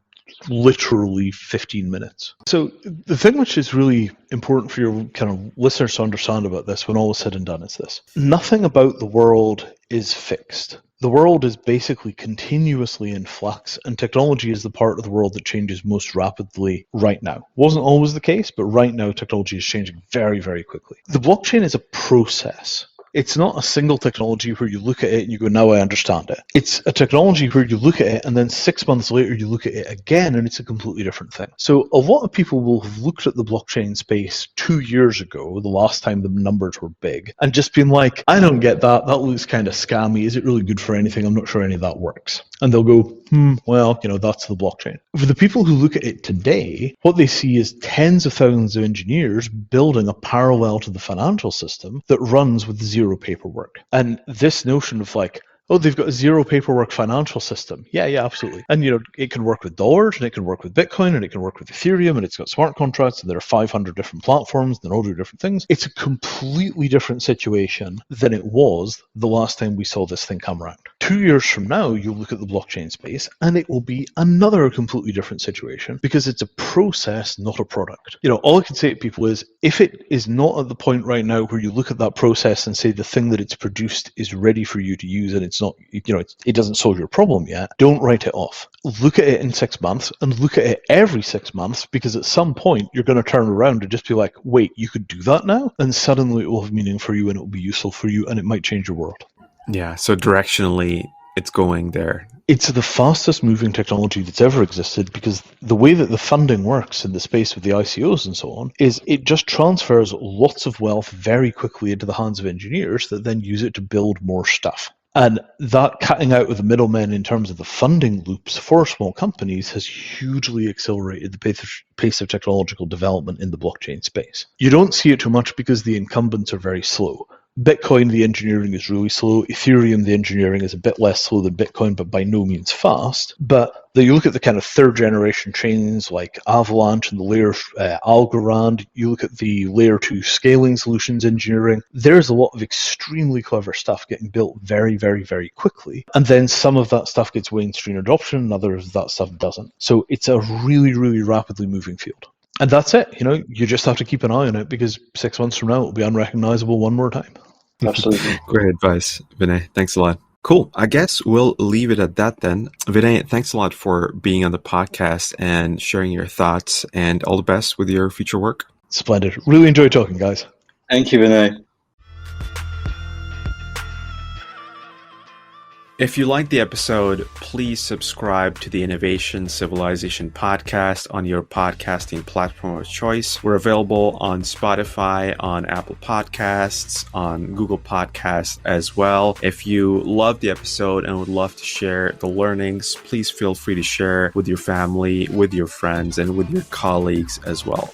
literally 15 minutes? So the thing which is really important for your kind of listeners to understand about this when all is said and done is this. Nothing about the world is fixed. The world is basically continuously in flux, and technology is the part of the world that changes most rapidly right now. Wasn't always the case, but right now technology is changing very, very quickly. The blockchain is a process. It's not a single technology where you look at it and you go, now I understand it. It's a technology where you look at it and then 6 months later you look at it again and it's a completely different thing. So a lot of people will have looked at the blockchain space 2 years ago, the last time the numbers were big, and just been like, I don't get that. That looks kind of scammy. Is it really good for anything? I'm not sure any of that works. And they'll go, well, that's the blockchain. For the people who look at it today, what they see is tens of thousands of engineers building a parallel to the financial system that runs with zero paperwork. And this notion of like, oh, they've got a zero paperwork financial system. Yeah, absolutely. And, it can work with dollars, and it can work with Bitcoin, and it can work with Ethereum, and it's got smart contracts, and there are 500 different platforms, and they all do different things. It's a completely different situation than it was the last time we saw this thing come around. 2 years from now, you'll look at the blockchain space, and it will be another completely different situation because it's a process, not a product. All I can say to people is, if it is not at the point right now where you look at that process and say the thing that it's produced is ready for you to use and it's not, it doesn't solve your problem yet, don't write it off. Look at it in 6 months and look at it every 6 months, because at some point you're going to turn around and just be like, wait, you could do that now? And suddenly it will have meaning for you and it will be useful for you and it might change your world. Yeah, so directionally it's going there. It's the fastest moving technology that's ever existed, because the way that the funding works in the space with the ICOs and so on is it just transfers lots of wealth very quickly into the hands of engineers that then use it to build more stuff. And that cutting out of the middlemen in terms of the funding loops for small companies has hugely accelerated the pace of technological development in the blockchain space. You don't see it too much because the incumbents are very slow. Bitcoin, the engineering is really slow. Ethereum, the engineering is a bit less slow than Bitcoin, but by no means fast. But you look at the kind of third generation chains like Avalanche and the layer Algorand, you look at the layer 2 scaling solutions engineering, there's a lot of extremely clever stuff getting built very, very, very quickly. And then some of that stuff gets mainstream adoption and others of that stuff doesn't. So it's a really, really rapidly moving field. And that's it. You just have to keep an eye on it, because 6 months from now, it will be unrecognizable one more time. Absolutely. Great advice, Vinay. Thanks a lot. Cool. I guess we'll leave it at that then. Vinay, thanks a lot for being on the podcast and sharing your thoughts, and all the best with your future work. Splendid. Really enjoyed talking, guys. Thank you, Vinay. If you liked the episode, please subscribe to the Innovation Civilization podcast on your podcasting platform of choice. We're available on Spotify, on Apple Podcasts, on Google Podcasts as well. If you loved the episode and would love to share the learnings, please feel free to share with your family, with your friends, and with your colleagues as well.